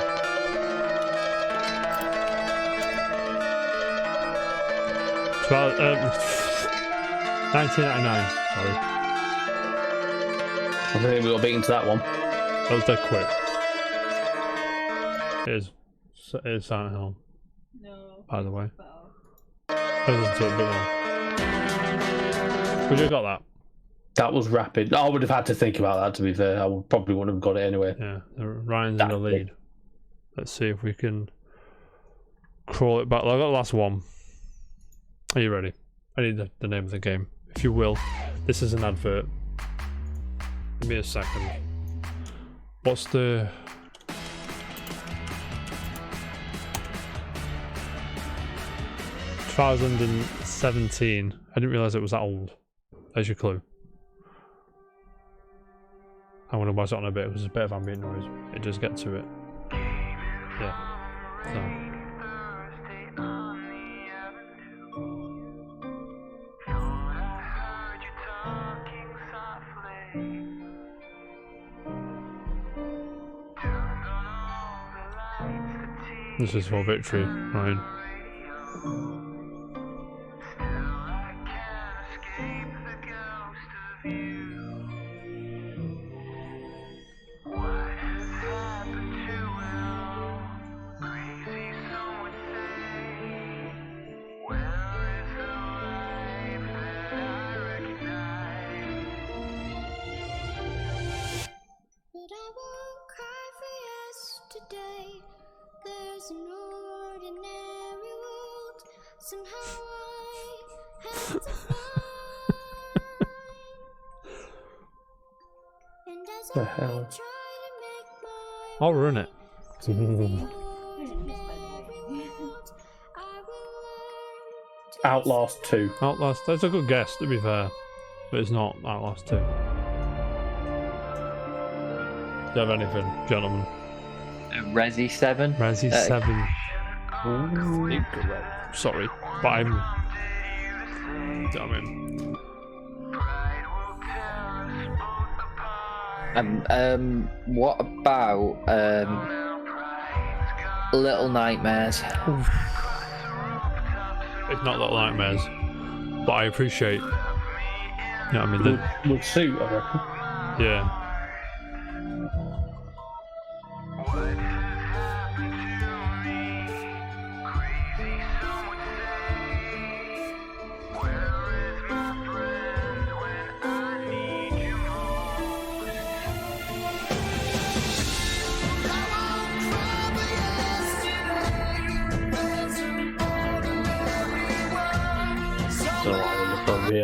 It's about 1999. Sorry. I think we got beaten to that one. That was dead quick. It is Silent Hill, No. by the way. Well, I listened to it a bit more. Would you have got that? That was rapid. I would have had to think about that, to be fair. I probably wouldn't have got it anyway. Yeah, Ryan's in the That lead. Let's see if we can crawl it back. I got the last one. Are you ready? I need the name of the game. If you will, this is an advert. Give me a second. What's the... 2017. I didn't realise it was that old. There's your clue. I'm going to buzz it on a bit because there's a bit of ambient noise. It does get to it. Yeah. So. This is for victory, Ryan. But I won't cry for yesterday. There's an ordinary world. Somehow I have to find. And as The I hell? try to make my I'll run it. to the ordinary world, I will learn to Outlast 2. Outlast. That's a good guess, to be fair. But it's not Outlast 2. Do you have anything, gentlemen? Resi 7. Resi 7. Incorrect. Sorry, but I'm... Damn it. What about Little Nightmares? It's not Little Nightmares, but I appreciate. You know what I mean? Would suit, I reckon. Yeah.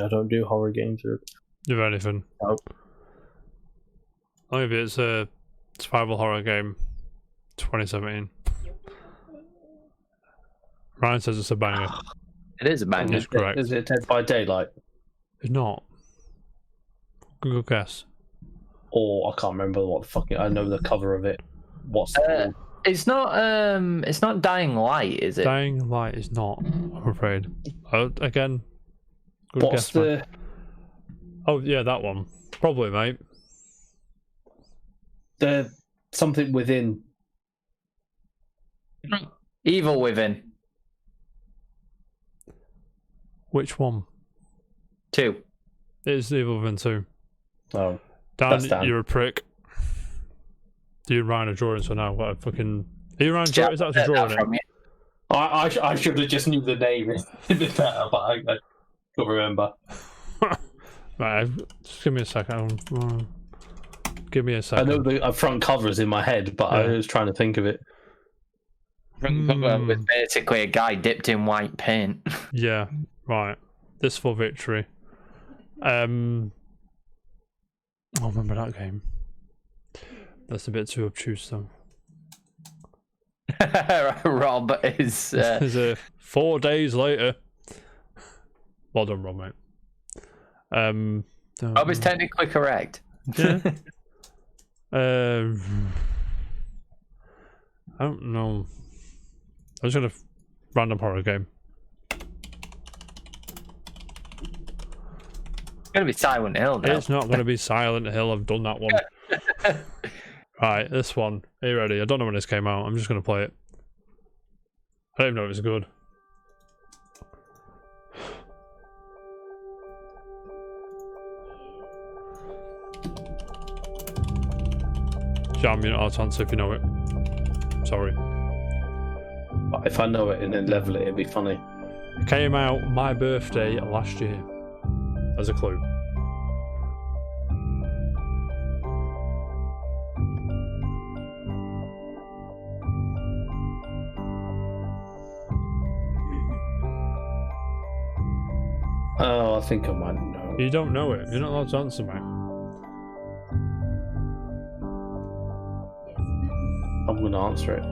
I don't do horror games. If anything. No. Maybe it's a survival horror game, 2017. Ryan says it's a banger. It is a banger. It's correct. Is it Dead by Daylight? It's not. Good guess. Or I can't remember what the fucking. I know the cover of it. What's it called? It's not Dying Light, is it? Dying Light is not, I'm afraid. Again, good What's guess, man. the? Oh yeah, that one. Probably, mate. The something within. Evil Within. Which one? 2. It's Evil Within 2. Oh, Dan, That's Dan. you're a prick. You and Ryan are drawing, so now what a fucking. Are you Ryan is actually drawing it? From you. I should have just knew the name. It'd be better, but I can't remember. Right, just give me a second. Give me a I second. know the front cover's in my head, but I Yeah. was trying to think of it. With basically a guy dipped in white paint. Yeah, right. This for victory. I remember that game. That's a bit too obtuse, though. Rob is. Is it 4 days later? Well done, Rob, mate. Rob is technically correct. Yeah. I don't know. I'm just gonna random horror game. It's gonna be Silent Hill now. It's not gonna be Silent Hill. I've done that one. Right, this one. Are you ready? I don't know when this came out. I'm just gonna play it. I don't even know if it's good. Jam, you're not allowed to answer if you know it. Sorry. But if I know it and then level it, it'd be funny. It came out my birthday last year. As a clue. Oh, I think I might know. You don't know it. You're not allowed to answer, mate. I'm gonna answer it.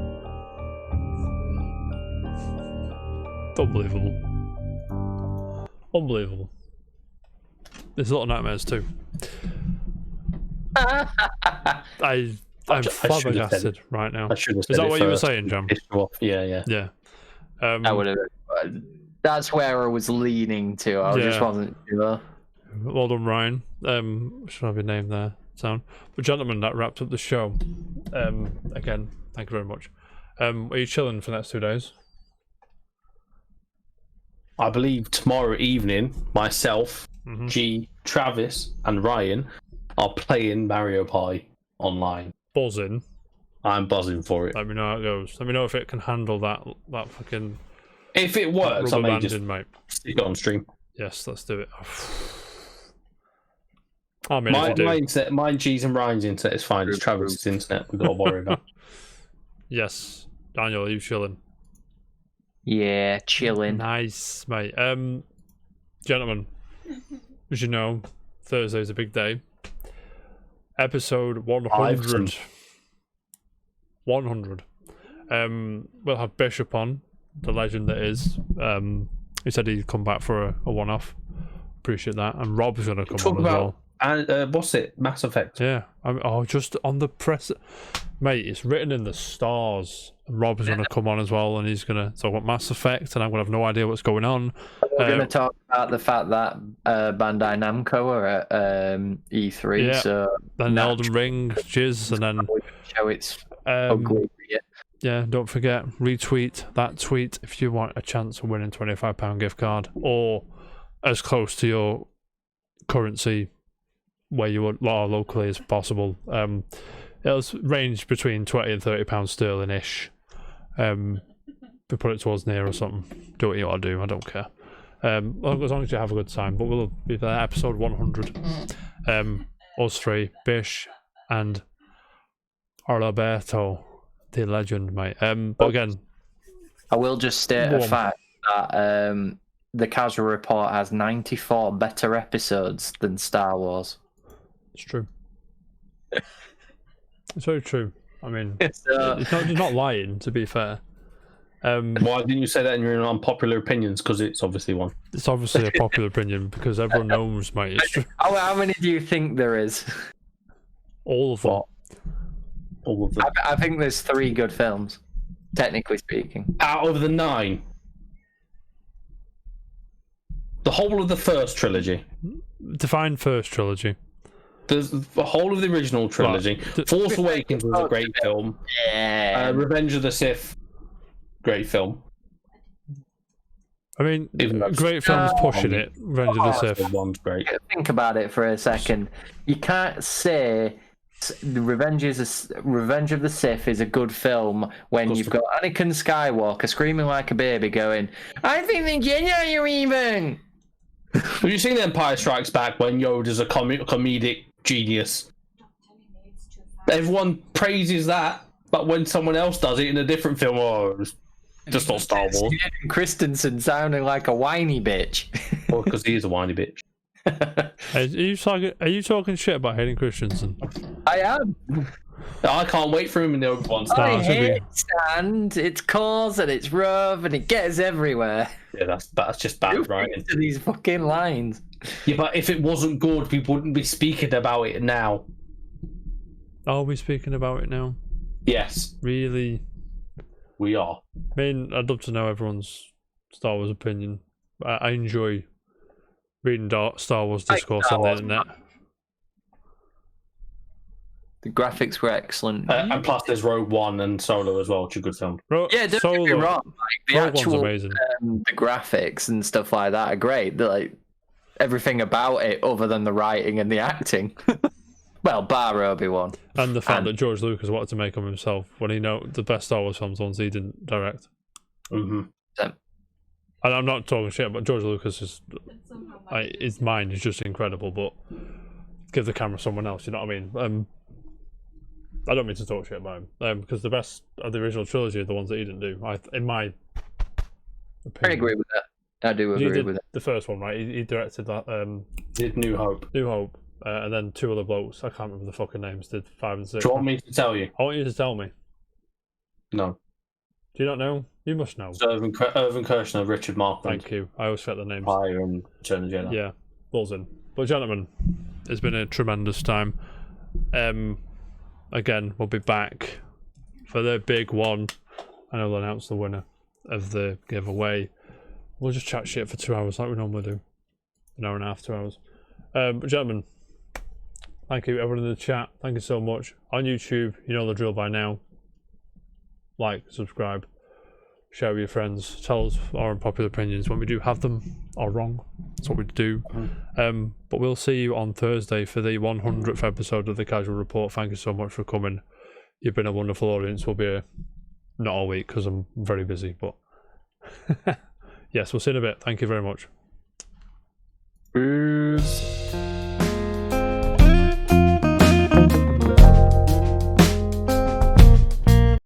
Unbelievable. Unbelievable. There's Little Nightmares too. I'm I should have said flabbergasted right now. I should have said Is that it what you were first. saying, Jam? Pissed you off. Yeah. Yeah. I would have. That's where I was leaning to. I just Yeah. wasn't sure. Well done, Ryan. Should have your name there, sound. But gentlemen, that wraps up the show. Again, thank you very much. Are you chilling for the next 2 days? I believe tomorrow evening, myself, Mhm. G, Travis, and Ryan are playing Mario Party online. Buzzing. I'm buzzing for it. Let me know how it goes. Let me know if it can handle that fucking If it works, I rubber may just banding, mate. stick it on stream. Yes, let's do it. I mean, if you do. Mine, G's, and Ryan's internet is fine. It's Travis's internet we've got to worry about. Yes, Daniel, are you chilling? Yeah, chilling. Nice, mate. Gentlemen, as you know, Thursday's a big day. Episode 100. 100. We'll have Bishop on, the legend that is. He said he'd come back for a one-off. Appreciate that. And Rob's gonna come Talk on as well. And what's it? Mass Effect. Yeah. Just on the press, mate. It's written in the stars. Rob's gonna come on as well, and he's gonna talk about Mass Effect, and I'm gonna have no idea what's going on. We're going to talk about the fact that Bandai Namco are at E3, Yeah. so Then Elden Ring, Jizz, and then show its ugly. yeah. Don't forget, retweet that tweet if you want a chance of winning £25 gift card, or as close to your currency where you are locally as possible. It'll range between £20 and £30 sterling ish. We put it towards near or something. Do what you want to do. I don't care. As long as you have a good time. But we'll be there, episode 100. Us three, Bish and Arloberto, the legend, mate. But again, I will just state a fact that the Casual Report has 94 better episodes than Star Wars. it's true. It's very true. I mean, It's not lying, to be fair. Why didn't you say that in your unpopular opinions? Because it's obviously one. It's obviously a popular opinion because everyone knows, mate. It's true. how many do you think there is? All of them. All of them. I think there's 3 good films, technically speaking. Out of the 9. The whole of the first trilogy. Define first trilogy. There's the whole of the original trilogy. Right. Force Awakens was a great film. Yeah. Revenge of the Sith, great film. I mean, Even though- great films pushing it. Revenge of the Sith. That one's great. Think about it for a second. You can't say the Revenge of the Sith is a good film when you've got Anakin Skywalker screaming like a baby going, I think the Jedi are even. Have you seen Empire Strikes Back when Yoda's a comedic genius? Everyone praises that, but when someone else does it in a different film, it's just not Star Wars. Hayden Christensen sounding like a whiny bitch. Well, because he is a whiny bitch. Are you talking shit about Hayden Christensen? I am. I can't wait for him in the Obi-Wan No, I it's gonna be- hate Stand. It's coarse and it's rough and it gets everywhere. Yeah, that's just bad writing. To these fucking lines. Yeah, but if it wasn't good, people wouldn't be speaking about it now. Are we speaking about it now? Yes, Really? we are. I mean, I'd love to know everyone's Star Wars opinion. I enjoy reading Star Wars discourse Star on the Wars, internet. The graphics were excellent. And plus, there's Rogue One and Solo as well, which are good films. Yeah, don't get me wrong. Like, the Rogue One's actual amazing. the graphics and stuff like that are great. Like everything about it, other than the writing and the acting. Well, bar Obi-Wan. And the fact that George Lucas wanted to make them himself when he know the best Star Wars films ones he didn't direct. Mm-hmm. And I'm not talking shit, but George Lucas is his mind is just incredible. But give the camera someone else, you know what I mean? I don't mean to talk shit about him because the best of the original trilogy are the ones that he didn't do. In my opinion, I agree with that. I do he agree did with it. the first one, right? He directed that. Did New Hope. New Hope, and then 2 other blokes. I can't remember the fucking names. Did 5 and 6. Do you want me to tell you? I want you to tell me. No. Do you not know? You must know. So Irvin Kershner, Richard Markland, Thank you. I always forget the names. Fire and Return of the Jedi. Yeah, buzzing. But gentlemen, it's been a tremendous time. Again, we'll be back for the big one, and I'll announce the winner of the giveaway. We'll just chat shit for 2 hours like we normally do. An hour and a half, 2 hours. But gentlemen, thank you everyone in the chat. Thank you so much. On YouTube, you know the drill by now. Like, subscribe, share with your friends. Tell us our unpopular opinions when we do have them or wrong. That's what we do. But we'll see you on Thursday for the 100th episode of the Casual Report. Thank you so much for coming. You've been a wonderful audience. We'll be here not all week because I'm very busy, but yes, we'll see you in a bit. Thank you very much. Peace.